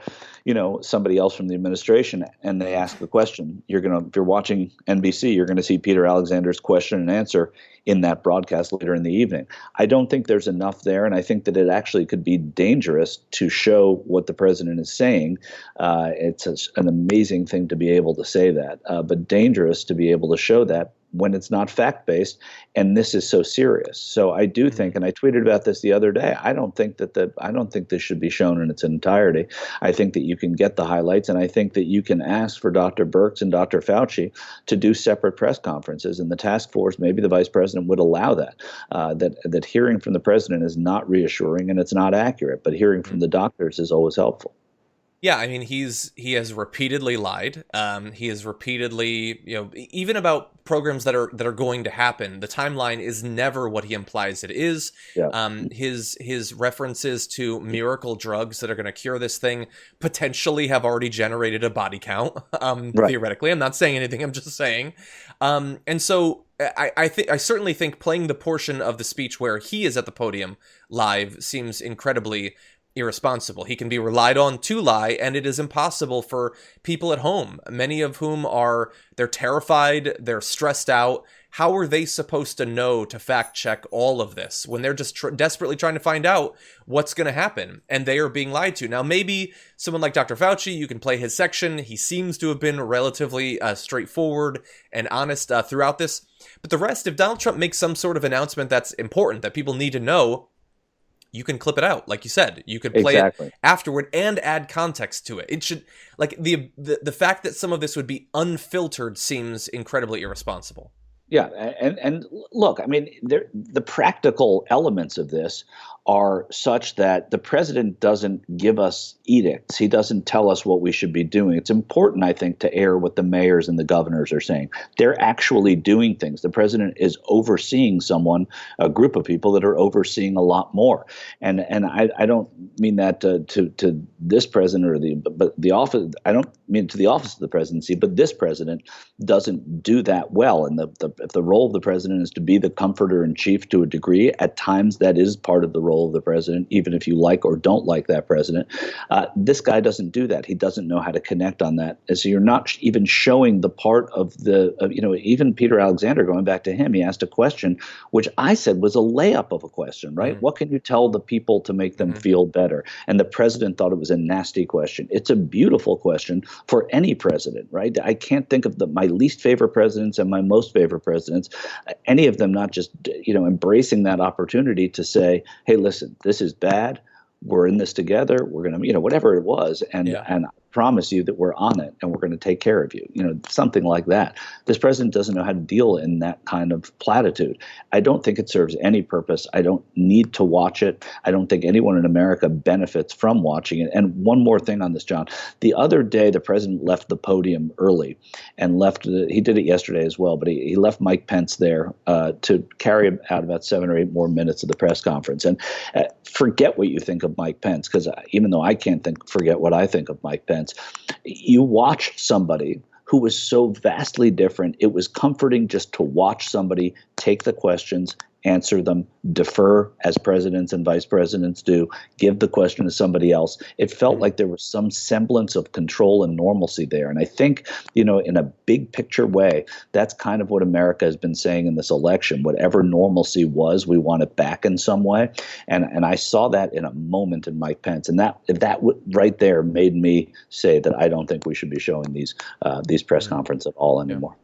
somebody else from the administration, and they ask the question. If you're watching NBC, you're going to see Peter Alexander's question and answer in that broadcast later in the evening. I don't think there's enough there, and I think that it actually could be dangerous to show what the president is saying. It's an amazing thing to be able to say that, but dangerous to be able to show that when it's not fact-based, and this is so serious. So I do think, and I tweeted about this the other day, I don't think this should be shown in its entirety. I think that you can get the highlights, and I think that you can ask for Dr. Birx and Dr. Fauci to do separate press conferences, and the task force, maybe the vice president would allow that. That hearing from the president is not reassuring and it's not accurate, but hearing from the doctors is always helpful. Yeah, I mean, he has repeatedly lied. He has repeatedly, even about programs that are going to happen. The timeline is never what he implies it is. Yeah. His references to miracle drugs that are going to cure this thing potentially have already generated a body count. Theoretically, I'm not saying anything. I'm just saying. And so I certainly think playing the portion of the speech where he is at the podium live seems incredibly irresponsible. He can be relied on to lie, and it is impossible for people at home, many of whom they're terrified, they're stressed out. How are they supposed to know to fact check all of this when they're just desperately trying to find out what's going to happen and they are being lied to? Now, maybe someone like Dr. Fauci, you can play his section. He seems to have been relatively straightforward and honest throughout this. But the rest, if Donald Trump makes some sort of announcement that's important, that people need to know, you can clip it out, like you said. You could play it afterward and add context to it. It should, like, the fact that some of this would be unfiltered seems incredibly irresponsible. Yeah, and look, I mean, the practical elements of this are such that the president doesn't give us edicts. He doesn't tell us what we should be doing. It's important, I think, to air what the mayors and the governors are saying. They're actually doing things. The president is overseeing a group of people that are overseeing a lot more. And I don't mean that to this president or the office. I don't mean to the office of the presidency, but this president doesn't do that well. And if the role of the president is to be the comforter in chief to a degree, at times that is part of the role of the president, even if you like or don't like that president. This guy doesn't do that. He doesn't know how to connect on that. And so you're not even showing the part of even Peter Alexander, going back to him, he asked a question, which I said was a layup of a question, right? Mm-hmm. What can you tell the people to make them feel better? And the president thought it was a nasty question. It's a beautiful question for any president, right? I can't think of my least favorite presidents and my most favorite presidents, any of them not just, embracing that opportunity to say, hey, listen, this is bad. We're in this together. We're going to, whatever it was. And I promise you that we're on it and we're going to take care of you. Something like that. This president doesn't know how to deal in that kind of platitude. I don't think it serves any purpose. I don't need to watch it. I don't think anyone in America benefits from watching it. And one more thing on this, John. The other day, the president left the podium early and he did it yesterday as well, but he left Mike Pence there to carry out about 7 or 8 more minutes of the press conference. And forget what you think of Mike Pence, because even though I can't forget what I think of Mike Pence, you watched somebody who was so vastly different. It was comforting just to watch somebody take the questions, answer them, defer as presidents and vice presidents do, give the question to somebody else. It felt like there was some semblance of control and normalcy there. And I think, in a big picture way, that's kind of what America has been saying in this election. Whatever normalcy was, we want it back in some way. And I saw that in a moment in Mike Pence. And that right there made me say that I don't think we should be showing these press conferences at all anymore.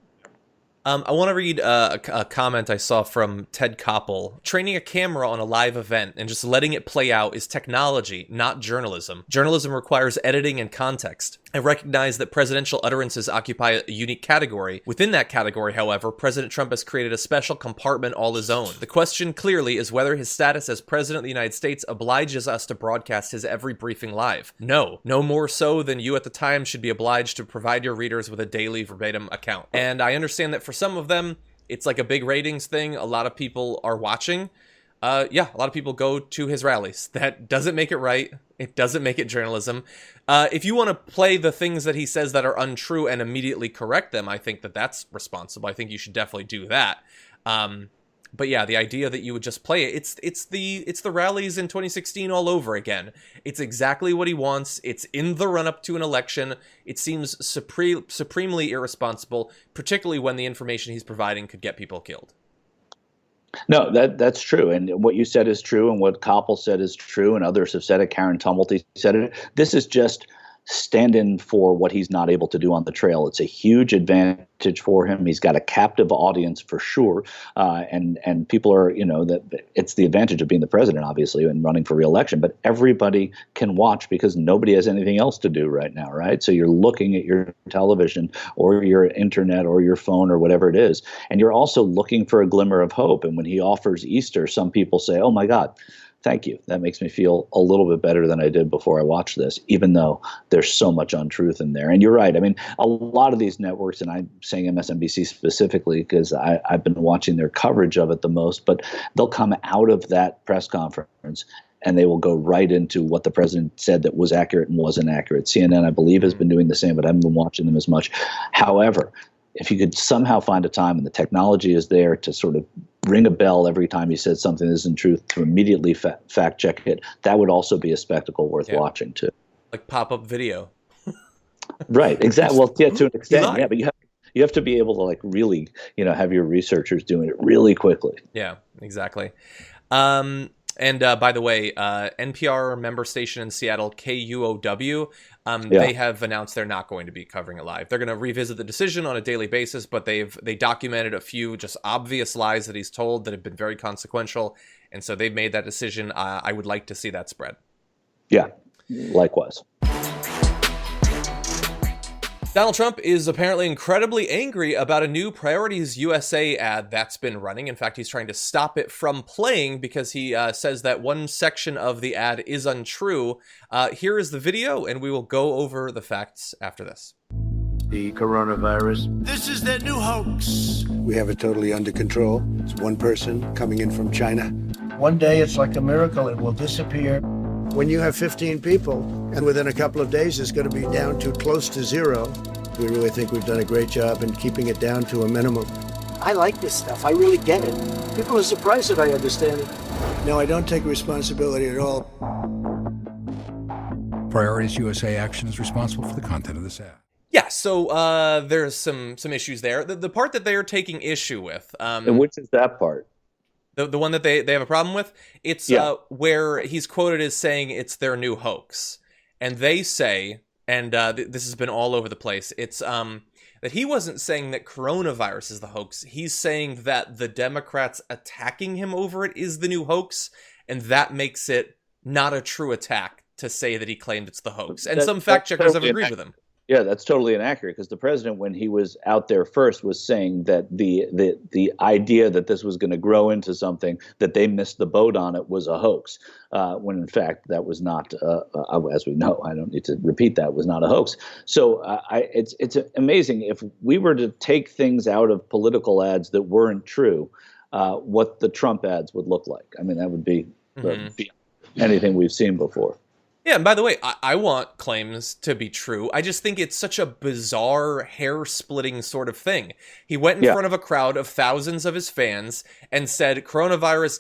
I want to read a comment I saw from Ted Koppel. Training a camera on a live event and just letting it play out is technology, not journalism. Journalism requires editing and context. I recognize that presidential utterances occupy a unique category. Within that category, however, President Trump has created a special compartment all his own. The question clearly is whether his status as President of the United States obliges us to broadcast his every briefing live. No more so than you at the time should be obliged to provide your readers with a daily verbatim account. And I understand that for some of them, it's like a big ratings thing. A lot of people are watching. A lot of people go to his rallies. That doesn't make it right. It doesn't make it journalism. If you want to play the things that he says that are untrue and immediately correct them, I think that that's responsible. I think you should definitely do that. But yeah, the idea that you would just play it, it's the rallies in 2016 all over again. It's exactly what he wants. It's in the run-up to an election. It seems supremely irresponsible, particularly when the information he's providing could get people killed. No, that's true. And what you said is true. And what Koppel said is true. And others have said it. Karen Tumulty said it. This is just stand-in for what he's not able to do on the trail. It's a huge advantage for him. He's got a captive audience for sure. And people are, that it's the advantage of being the president, obviously, and running for re-election. But everybody can watch because nobody has anything else to do right now, right? So you're looking at your television or your internet or your phone or whatever it is. And you're also looking for a glimmer of hope. And when he offers Easter, some people say, oh, my God, thank you. That makes me feel a little bit better than I did before I watched this, even though there's so much untruth in there. And you're right. I mean, a lot of these networks, and I'm saying MSNBC specifically because I've been watching their coverage of it the most, but they'll come out of that press conference and they will go right into what the president said that was accurate and wasn't accurate. CNN, I believe, has been doing the same, but I haven't been watching them as much. However, if you could somehow find a time and the technology is there to sort of ring a bell every time he says something that isn't truth, to immediately fact check it, that would also be a spectacle worth watching too. Like pop-up video. Right, exactly. Well, yeah, to an extent, yeah, but you have to be able to like really, have your researchers doing it really quickly. Yeah, exactly. And by the way, NPR member station in Seattle, KUOW, they have announced they're not going to be covering it live. They're going to revisit the decision on a daily basis, but they documented a few just obvious lies that he's told that have been very consequential, and so they've made that decision. I would like to see that spread. Yeah, likewise. Donald Trump is apparently incredibly angry about a new Priorities USA ad that's been running. In fact, he's trying to stop it from playing because he says that one section of the ad is untrue. Here is the video, and we will go over the facts after this. The coronavirus. This is their new hoax. We have it totally under control. It's one person coming in from China. One day it's like a miracle, it will disappear. When you have 15 people, and within a couple of days it's going to be down to close to zero, we really think we've done a great job in keeping it down to a minimum. I like this stuff. I really get it. People are surprised that I understand it. No, I don't take responsibility at all. Priorities USA Action is responsible for the content of this ad. Yeah, so there's some issues there. The part that they are taking issue with, and which is that part? The one that they have a problem with, it's where he's quoted as saying it's their new hoax, and they say, and this has been all over the place. It's that he wasn't saying that coronavirus is the hoax. He's saying that the Democrats attacking him over it is the new hoax, and that makes it not a true attack to say that he claimed it's the hoax. And some fact checkers have agreed with him. Yeah, that's totally inaccurate because the president, when he was out there first, was saying that the idea that this was going to grow into something that they missed the boat on it was a hoax, when in fact that was not, as we know, I don't need to repeat that, was not a hoax. So it's amazing if we were to take things out of political ads that weren't true, what the Trump ads would look like. I mean, that would be anything we've seen before. Yeah, and by the way, I want claims to be true. I just think it's such a bizarre, hair-splitting sort of thing. He went in front of a crowd of thousands of his fans and said, coronavirus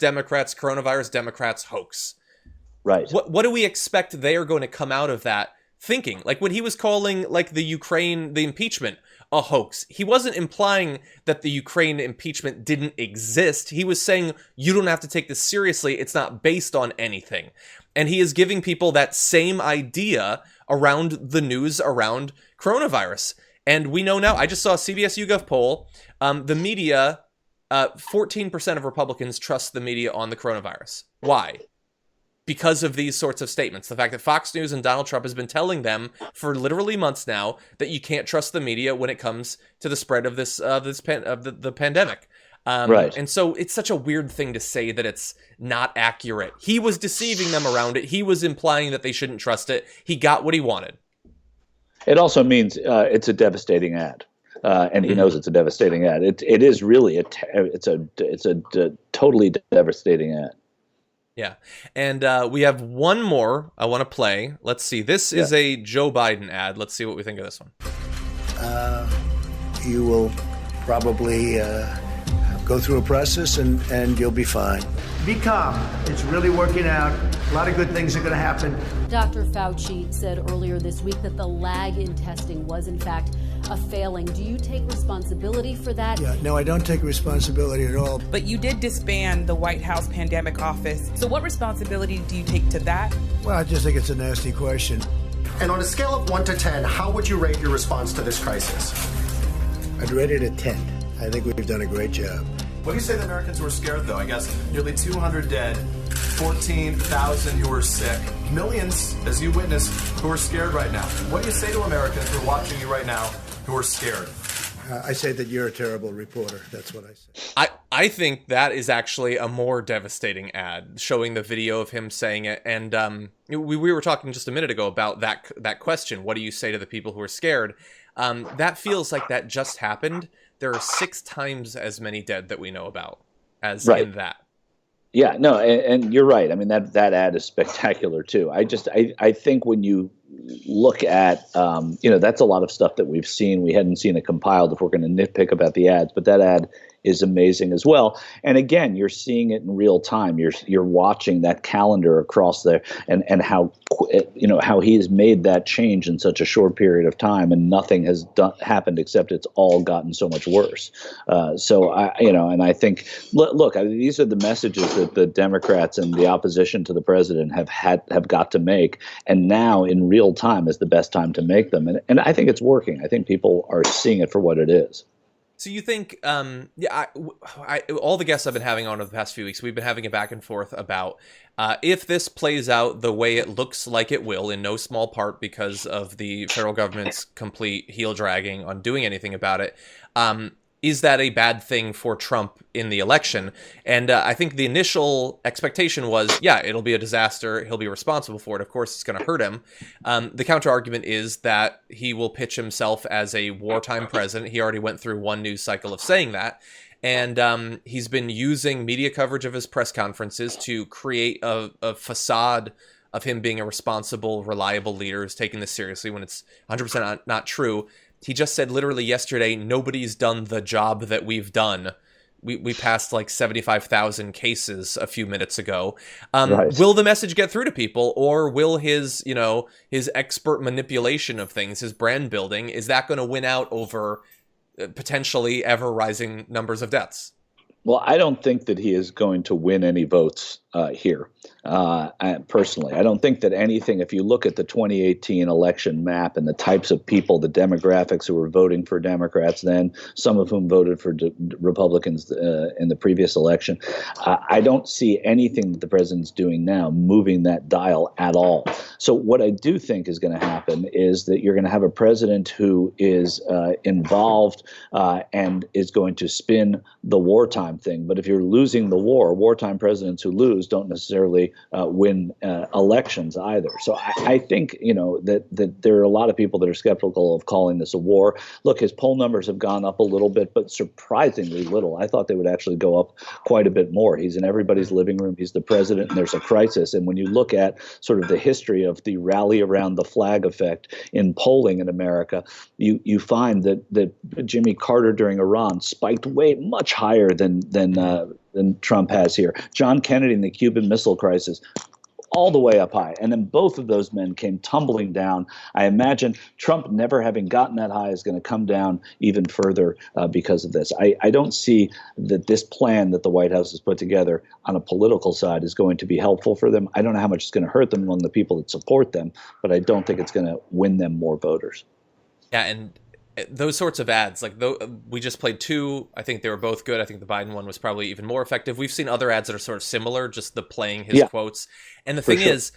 Democrats, hoax. Right. What do we expect they are going to come out of that thinking? Like when he was calling like the impeachment a hoax, he wasn't implying that the Ukraine impeachment didn't exist. He was saying, you don't have to take this seriously. It's not based on anything. And he is giving people that same idea around the news around coronavirus. And we know now, I just saw a CBS YouGov poll, the media, 14% of Republicans trust the media on the coronavirus. Why? Because of these sorts of statements. The fact that Fox News and Donald Trump has been telling them for literally months now that you can't trust the media when it comes to the spread of the pandemic. Right. And so it's such a weird thing to say that it's not accurate. He was deceiving them around it. He was implying that they shouldn't trust it. He got what he wanted. It also means it's a devastating ad. And he knows it's a devastating ad. It is really it's a totally devastating ad. Yeah. And we have one more I want to play. Let's see. This is a Joe Biden ad. Let's see what we think of this one. You will probably go through a process and you'll be fine. Be calm. It's really working out. A lot of good things are going to happen. Dr. Fauci said earlier this week that the lag in testing was, in fact, a failing. Do you take responsibility for that? Yeah, no, I don't take responsibility at all. But you did disband the White House Pandemic Office. So what responsibility do you take to that? Well, I just think it's a nasty question. And on a scale of 1 to 10, how would you rate your response to this crisis? I'd rate it a 10. I think we've done a great job. What do you say to Americans who are scared, though? I guess nearly 200 dead, 14,000 who are sick, millions, as you witnessed, who are scared right now. What do you say to Americans who are watching you right now who are scared? I say that you're a terrible reporter. That's what I say. I think that is actually a more devastating ad, showing the video of him saying it. And we were talking just a minute ago about that question. What do you say to the people who are scared? That feels like that just happened. There are 6 times as many dead that we know about as in that. Yeah, no, and you're right. I mean, that ad is spectacular too. I think when you look at, that's a lot of stuff that we've seen. We hadn't seen it compiled if we're going to nitpick about the ads, but that ad is amazing as well. And again, you're seeing it in real time. You're watching that calendar across there, and how he has made that change in such a short period of time, and nothing has happened except it's all gotten so much worse. I think, look, these are the messages that the Democrats and the opposition to the president have got to make, and now in real time is the best time to make them. And I think it's working. I think people are seeing it for what it is. So you think, all the guests I've been having on over the past few weeks, we've been having a back and forth about if this plays out the way it looks like it will, in no small part because of the federal government's complete heel dragging on doing anything about it. Is that a bad thing for Trump in the election? And I think the initial expectation was, yeah, it'll be a disaster. He'll be responsible for it. Of course, it's going to hurt him. The counter argument is that he will pitch himself as a wartime president. He already went through one news cycle of saying that. And he's been using media coverage of his press conferences to create a facade of him being a responsible, reliable leader who's taking this seriously when it's 100% not true. He just said literally yesterday, nobody's done the job that we've done. We passed like 75,000 cases a few minutes ago. Right. Will the message get through to people, or will his expert manipulation of things, his brand building, is that going to win out over potentially ever rising numbers of deaths? Well, I don't think that he is going to win any votes here. Personally, I don't think that anything, if you look at the 2018 election map and the types of people, the demographics who were voting for Democrats then, some of whom voted for Republicans in the previous election, I don't see anything that the president's doing now moving that dial at all. So what I do think is going to happen is that you're going to have a president who is involved and is going to spin the wartime thing. But if you're losing the war, wartime presidents who lose don't necessarily win elections either. So I think, that there are a lot of people that are skeptical of calling this a war. Look, his poll numbers have gone up a little bit, but surprisingly little. I thought they would actually go up quite a bit more. He's in everybody's living room. He's the president, and there's a crisis. And when you look at sort of the history of the rally around the flag effect in polling in America, you find that Jimmy Carter during Iran spiked way much higher than Trump has here. John Kennedy in the Cuban Missile Crisis, all the way up high. And then both of those men came tumbling down. I imagine Trump, never having gotten that high, is going to come down even further because of this. I don't see that this plan that the White House has put together on a political side is going to be helpful for them. I don't know how much it's going to hurt them among the people that support them, but I don't think it's going to win them more voters. Yeah, and those sorts of ads, like we just played two. I think they were both good. I think the Biden one was probably even more effective. We've seen other ads that are sort of similar, just the playing his quotes. And the thing is,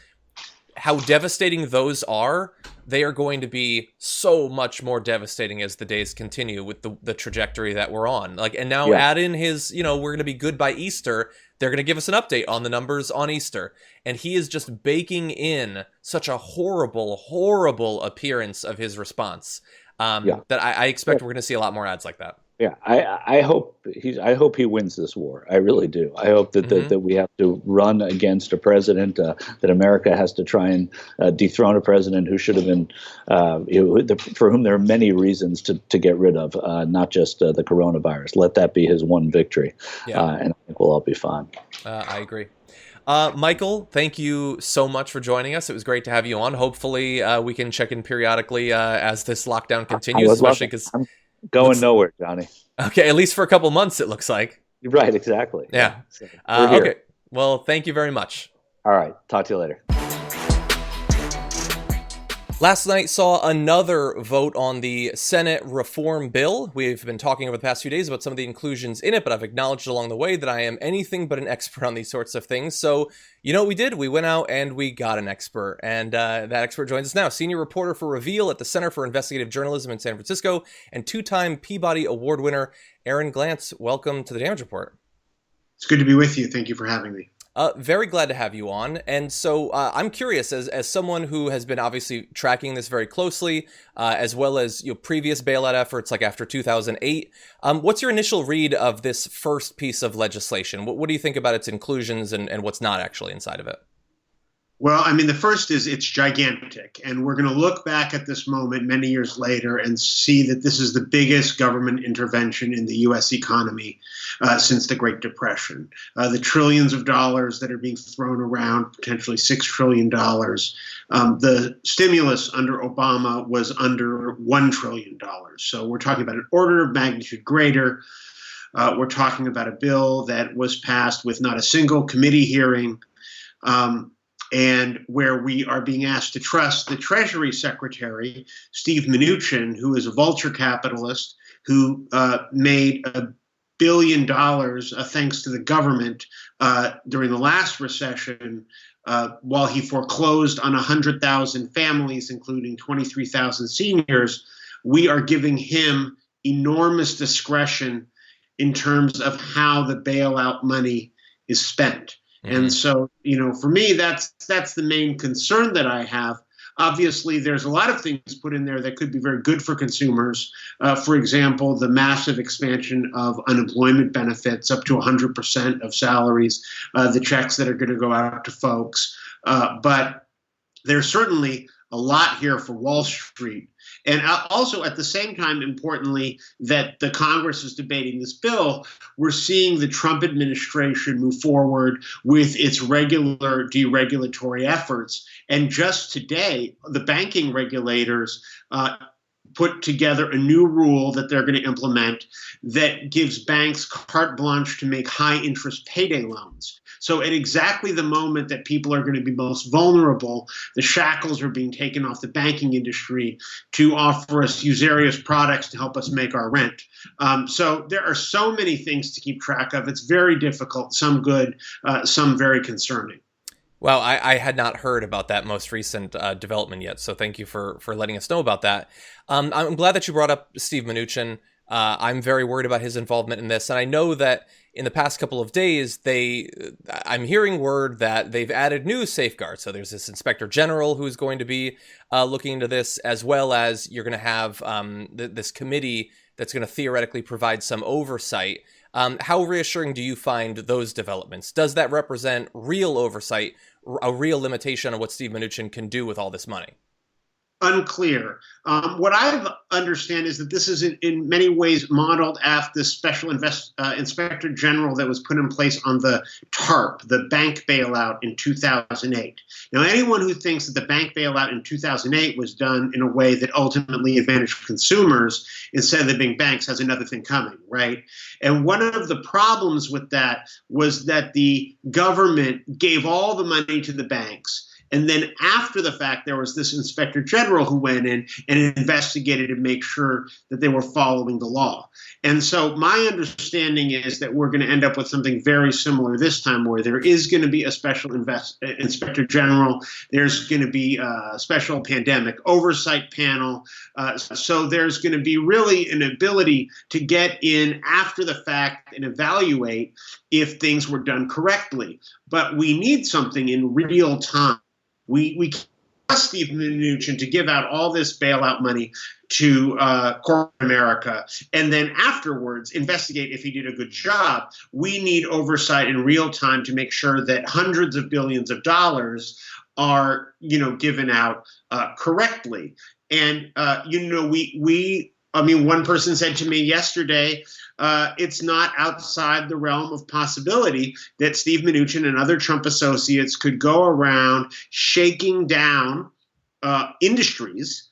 how devastating those are, they are going to be so much more devastating as the days continue with the trajectory that we're on. Like, and now add in his, we're going to be good by Easter. They're going to give us an update on the numbers on Easter. And he is just baking in such a horrible, horrible appearance of his response. That I expect we're going to see a lot more ads like that. Yeah, I hope he wins this war. I really do. I hope that we have to run against a president, that America has to try and dethrone a president who should have been, for whom there are many reasons to get rid of, not just the coronavirus. Let that be his one victory, and I think we'll all be fine. I agree. Michael, thank you so much for joining us. It was great to have you on. Hopefully, we can check in periodically as this lockdown continues, especially because I'm going nowhere, Johnny. Okay, at least for a couple months, it looks like. Right, exactly. Yeah. Okay. Well, thank you very much. All right. Talk to you later. Last night saw another vote on the Senate reform bill. We've been talking over the past few days about some of the inclusions in it, but I've acknowledged along the way that I am anything but an expert on these sorts of things. So, you know what we did? We went out and we got an expert, and that expert joins us now. Senior reporter for Reveal at the Center for Investigative Journalism in San Francisco, and two-time Peabody Award winner, Aaron Glantz. Welcome to the Damage Report. It's good to be with you. Thank you for having me. Very glad to have you on. And so I'm curious, as someone who has been obviously tracking this very closely, as well as previous bailout efforts like after 2008, what's your initial read of this first piece of legislation? What do you think about its inclusions and what's not actually inside of it? Well, I mean, the first is it's gigantic. And we're going to look back at this moment many years later and see that this is the biggest government intervention in the U.S. economy since the Great Depression. The trillions of dollars that are being thrown around, potentially $6 trillion. The stimulus under Obama was under $1 trillion. So we're talking about an order of magnitude greater. We're talking about a bill that was passed with not a single committee hearing. And where we are being asked to trust the Treasury Secretary, Steve Mnuchin, who is a vulture capitalist, who made $1 billion thanks to the government during the last recession, while he foreclosed on 100,000 families, including 23,000 seniors. We are giving him enormous discretion in terms of how the bailout money is spent. Mm-hmm. And so, for me, that's the main concern that I have. Obviously, there's a lot of things put in there that could be very good for consumers. For example, the massive expansion of unemployment benefits up to 100% of salaries, the checks that are going to go out to folks. But there's certainly a lot here for Wall Street. And also, at the same time, importantly, that the Congress is debating this bill, we're seeing the Trump administration move forward with its regular deregulatory efforts. And just today, the banking regulators put together a new rule that they're going to implement that gives banks carte blanche to make high-interest payday loans. So at exactly the moment that people are going to be most vulnerable, the shackles are being taken off the banking industry to offer us usurious products to help us make our rent. So there are so many things to keep track of. It's very difficult, some good, some very concerning. Well, I had not heard about that most recent development yet, so thank you for letting us know about that. I'm glad that you brought up Steve Mnuchin. I'm very worried about his involvement in this, and I know that in the past couple of days, I'm hearing word that they've added new safeguards. So there's this inspector general who's going to be looking into this, as well as you're going to have this committee that's going to theoretically provide some oversight. How reassuring do you find those developments? Does that represent real oversight, a real limitation on what Steve Mnuchin can do with all this money? Unclear. What I understand is that this is in many ways modeled after the special inspector general that was put in place on the TARP, the bank bailout in 2008. Now, anyone who thinks that the bank bailout in 2008 was done in a way that ultimately advantaged consumers instead of the big banks has another thing coming, right? And one of the problems with that was that the government gave all the money to the banks. And then after the fact, there was this inspector general who went in and investigated to make sure that they were following the law. And so my understanding is that we're going to end up with something very similar this time, where there is going to be a special inspector general. There's going to be a special pandemic oversight panel. So there's going to be really an ability to get in after the fact and evaluate if things were done correctly. But we need something in real time. We trust Steve Mnuchin to give out all this bailout money to corporate America, and then afterwards investigate if he did a good job. We need oversight in real time to make sure that hundreds of billions of dollars are, given out correctly. And one person said to me yesterday, it's not outside the realm of possibility that Steve Mnuchin and other Trump associates could go around shaking down industries,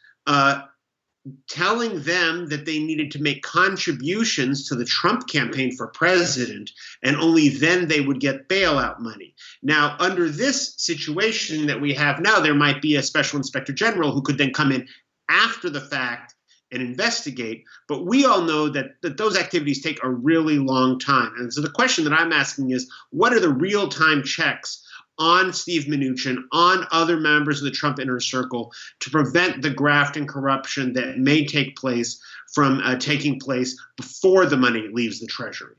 telling them that they needed to make contributions to the Trump campaign for president, and only then they would get bailout money. Now, under this situation that we have now, there might be a special inspector general who could then come in after the fact and investigate. But we all know that those activities take a really long time. And so the question that I'm asking is, what are the real-time checks on Steve Mnuchin, on other members of the Trump inner circle, to prevent the graft and corruption that may take place from taking place before the money leaves the Treasury?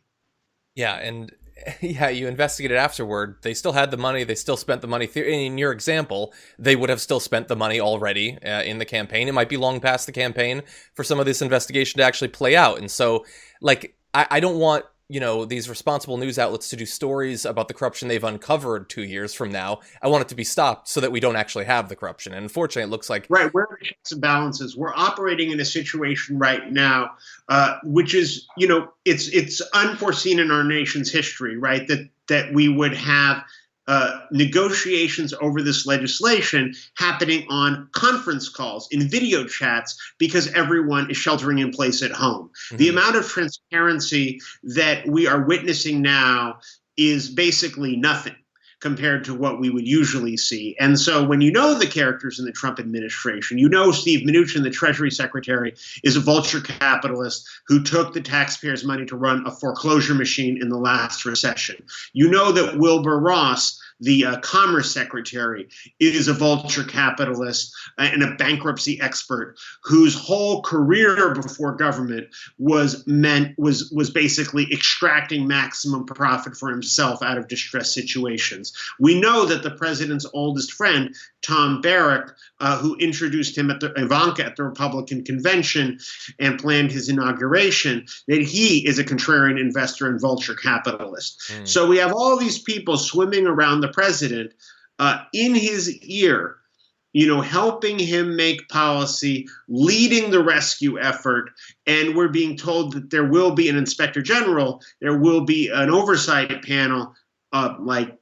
Yeah, and you investigated afterward. They still had the money. They still spent the money. In your example, they would have still spent the money already in the campaign. It might be long past the campaign for some of this investigation to actually play out. And so, I don't want these responsible news outlets to do stories about the corruption they've uncovered 2 years from now. I want it to be stopped so that we don't actually have the corruption. And unfortunately, it looks like... Right, where are the checks and balances? We're operating in a situation right now, which is, it's unforeseen in our nation's history, right? That we would have negotiations over this legislation happening on conference calls, in video chats, because everyone is sheltering in place at home. Mm-hmm. The amount of transparency that we are witnessing now is basically nothing. compared to what we would usually see. And so when you know the characters in the Trump administration, you know Steve Mnuchin, the Treasury Secretary, is a vulture capitalist who took the taxpayers' money to run a foreclosure machine in the last recession. You know that Wilbur Ross, the Commerce Secretary, is a vulture capitalist and a bankruptcy expert whose whole career before government was basically extracting maximum profit for himself out of distressed situations. We know that the president's oldest friend, Tom Barrack, who introduced him Ivanka at the Republican convention and planned his inauguration, that he is a contrarian investor and vulture capitalist. So we have all these people swimming around the president in his ear, helping him make policy, leading the rescue effort. And we're being told that there will be an inspector general, there will be an oversight panel,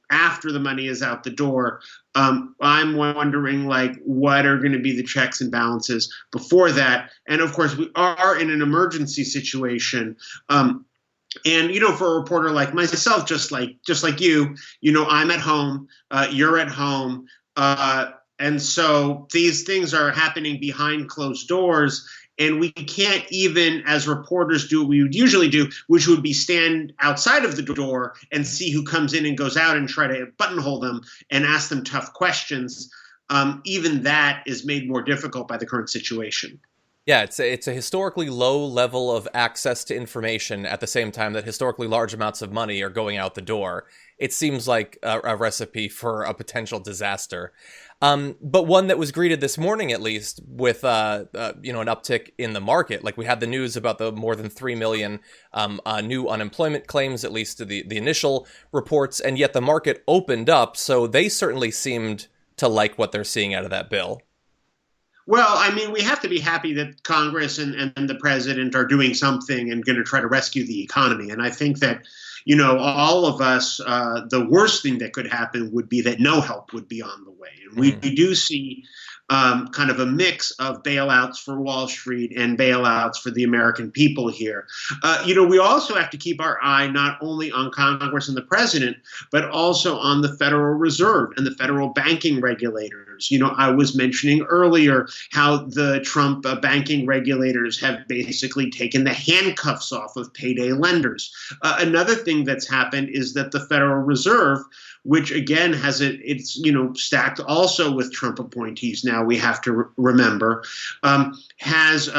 after the money is out the door. I'm wondering, what are going to be the checks and balances before that? And of course, we are in an emergency situation. And, for a reporter like myself, just like you, I'm at home, you're at home. And so these things are happening behind closed doors. And we can't even, as reporters, do what we would usually do, which would be stand outside of the door and see who comes in and goes out and try to buttonhole them and ask them tough questions. Even that is made more difficult by the current situation. Yeah, it's a historically low level of access to information at the same time that historically large amounts of money are going out the door. It seems like a recipe for a potential disaster. But one that was greeted this morning, at least, with an uptick in the market. Like, we had the news about the more than 3 million new unemployment claims, at least to the initial reports, and yet the market opened up, so they certainly seemed to like what they're seeing out of that bill. Well, I mean, we have to be happy that Congress and the president are doing something and going to try to rescue the economy. And I think that, all of us, the worst thing that could happen would be that no help would be on the way. And we do see kind of a mix of bailouts for Wall Street and bailouts for the American people here. We also have to keep our eye not only on Congress and the president, but also on the Federal Reserve and the federal banking regulators. I was mentioning earlier how the Trump banking regulators have basically taken the handcuffs off of payday lenders. Another thing that's happened is that the Federal Reserve, which again it's stacked also with Trump appointees now, we have to remember, has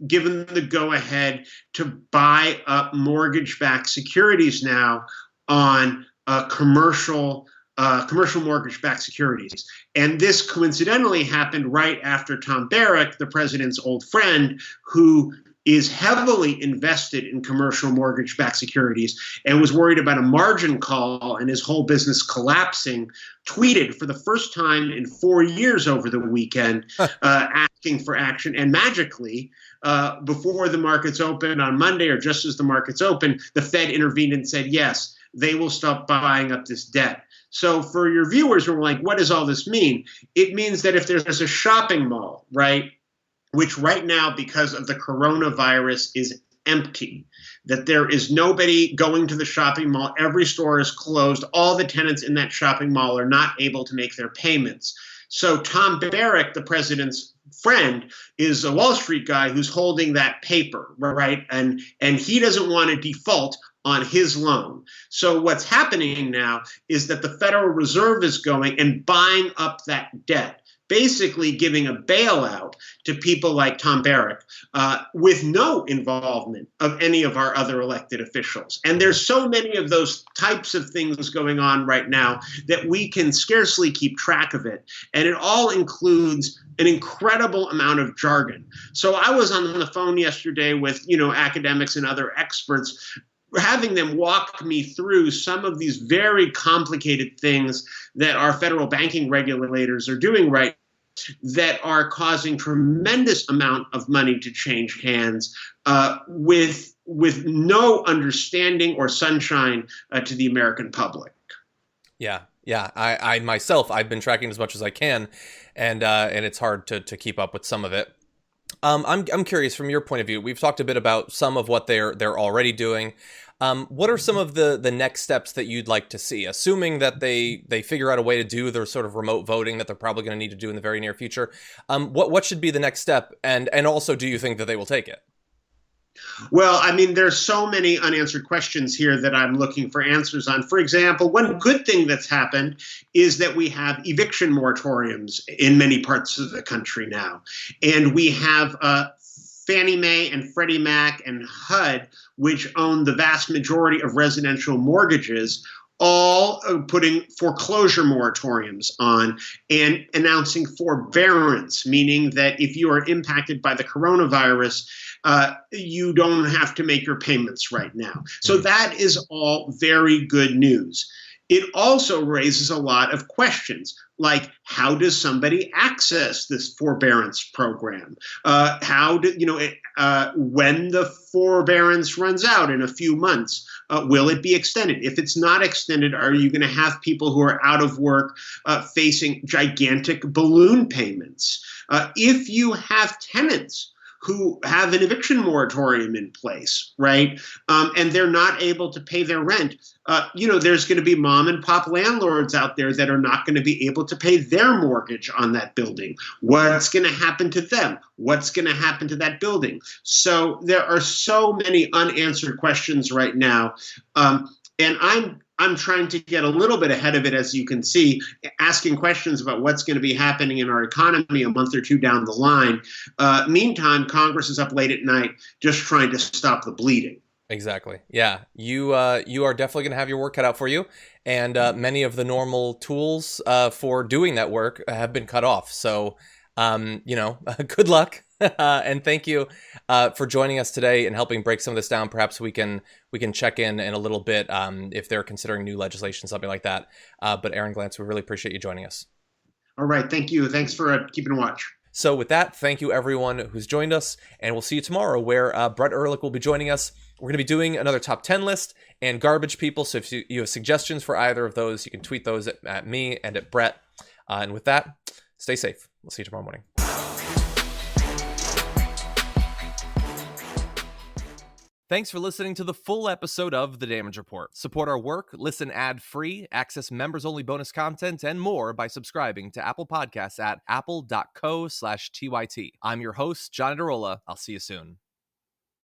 given the go-ahead to buy up mortgage-backed securities now on commercial mortgage-backed securities. And this coincidentally happened right after Tom Barrack, the president's old friend, who is heavily invested in commercial mortgage-backed securities and was worried about a margin call and his whole business collapsing, tweeted for the first time in 4 years over the weekend, asking for action. And magically, before the markets opened on Monday, or just as the markets opened, the Fed intervened and said, yes, they will stop buying up this debt. So for your viewers who are like, what does all this mean? It means that if there's a shopping mall, right, which right now, because of the coronavirus, is empty, that there is nobody going to the shopping mall, every store is closed, all the tenants in that shopping mall are not able to make their payments. So Tom Barrack, the president's friend, is a Wall Street guy who's holding that paper, right? And he doesn't want to default on his loan. So what's happening now is that the Federal Reserve is going and buying up that debt, basically giving a bailout to people like Tom Barrack with no involvement of any of our other elected officials. And there's so many of those types of things going on right now that we can scarcely keep track of it. And it all includes an incredible amount of jargon. So I was on the phone yesterday with, academics and other experts, having them walk me through some of these very complicated things that our federal banking regulators are doing right that are causing tremendous amount of money to change hands with no understanding or sunshine to the American public. Yeah. I myself, I've been tracking as much as I can, and it's hard to keep up with some of it. I'm curious from your point of view. We've talked a bit about some of what they're already doing. What are some of the next steps that you'd like to see, assuming that they figure out a way to do their sort of remote voting that they're probably going to need to do in the very near future? What should be the next step? And also, do you think that they will take it? Well, I mean, there's so many unanswered questions here that I'm looking for answers on. For example, one good thing that's happened is that we have eviction moratoriums in many parts of the country now. And we have Fannie Mae and Freddie Mac and HUD, which own the vast majority of residential mortgages, all putting foreclosure moratoriums on and announcing forbearance, meaning that if you are impacted by the coronavirus, you don't have to make your payments right now. So that is all very good news. It also raises a lot of questions, like how does somebody access this forbearance program? When the forbearance runs out in a few months, will it be extended? If it's not extended, are you going to have people who are out of work facing gigantic balloon payments? If you have tenants who have an eviction moratorium in place, right? And they're not able to pay their rent. There's going to be mom and pop landlords out there that are not going to be able to pay their mortgage on that building. What's going to happen to them? What's going to happen to that building? So there are so many unanswered questions right now. And I'm trying to get a little bit ahead of it, as you can see, asking questions about what's going to be happening in our economy a month or two down the line. Meantime, Congress is up late at night just trying to stop the bleeding. Exactly. Yeah. You are definitely going to have your work cut out for you. And many of the normal tools for doing that work have been cut off. So, good luck. And thank you for joining us today and helping break some of this down. Perhaps we can check in a little bit if they're considering new legislation, something like that. But Aaron Glantz, we really appreciate you joining us. All right. Thank you. Thanks for keeping watch. So with that, thank you everyone who's joined us, and we'll see you tomorrow where Brett Ehrlich will be joining us. We're going to be doing another top 10 list and garbage people. So if you have suggestions for either of those, you can tweet those at me and at Brett. And with that, stay safe. We'll see you tomorrow morning. Thanks for listening to the full episode of The Damage Report. Support our work, listen ad-free, access members-only bonus content, and more by subscribing to Apple Podcasts at apple.co/TYT. I'm your host, John Adarola. I'll see you soon.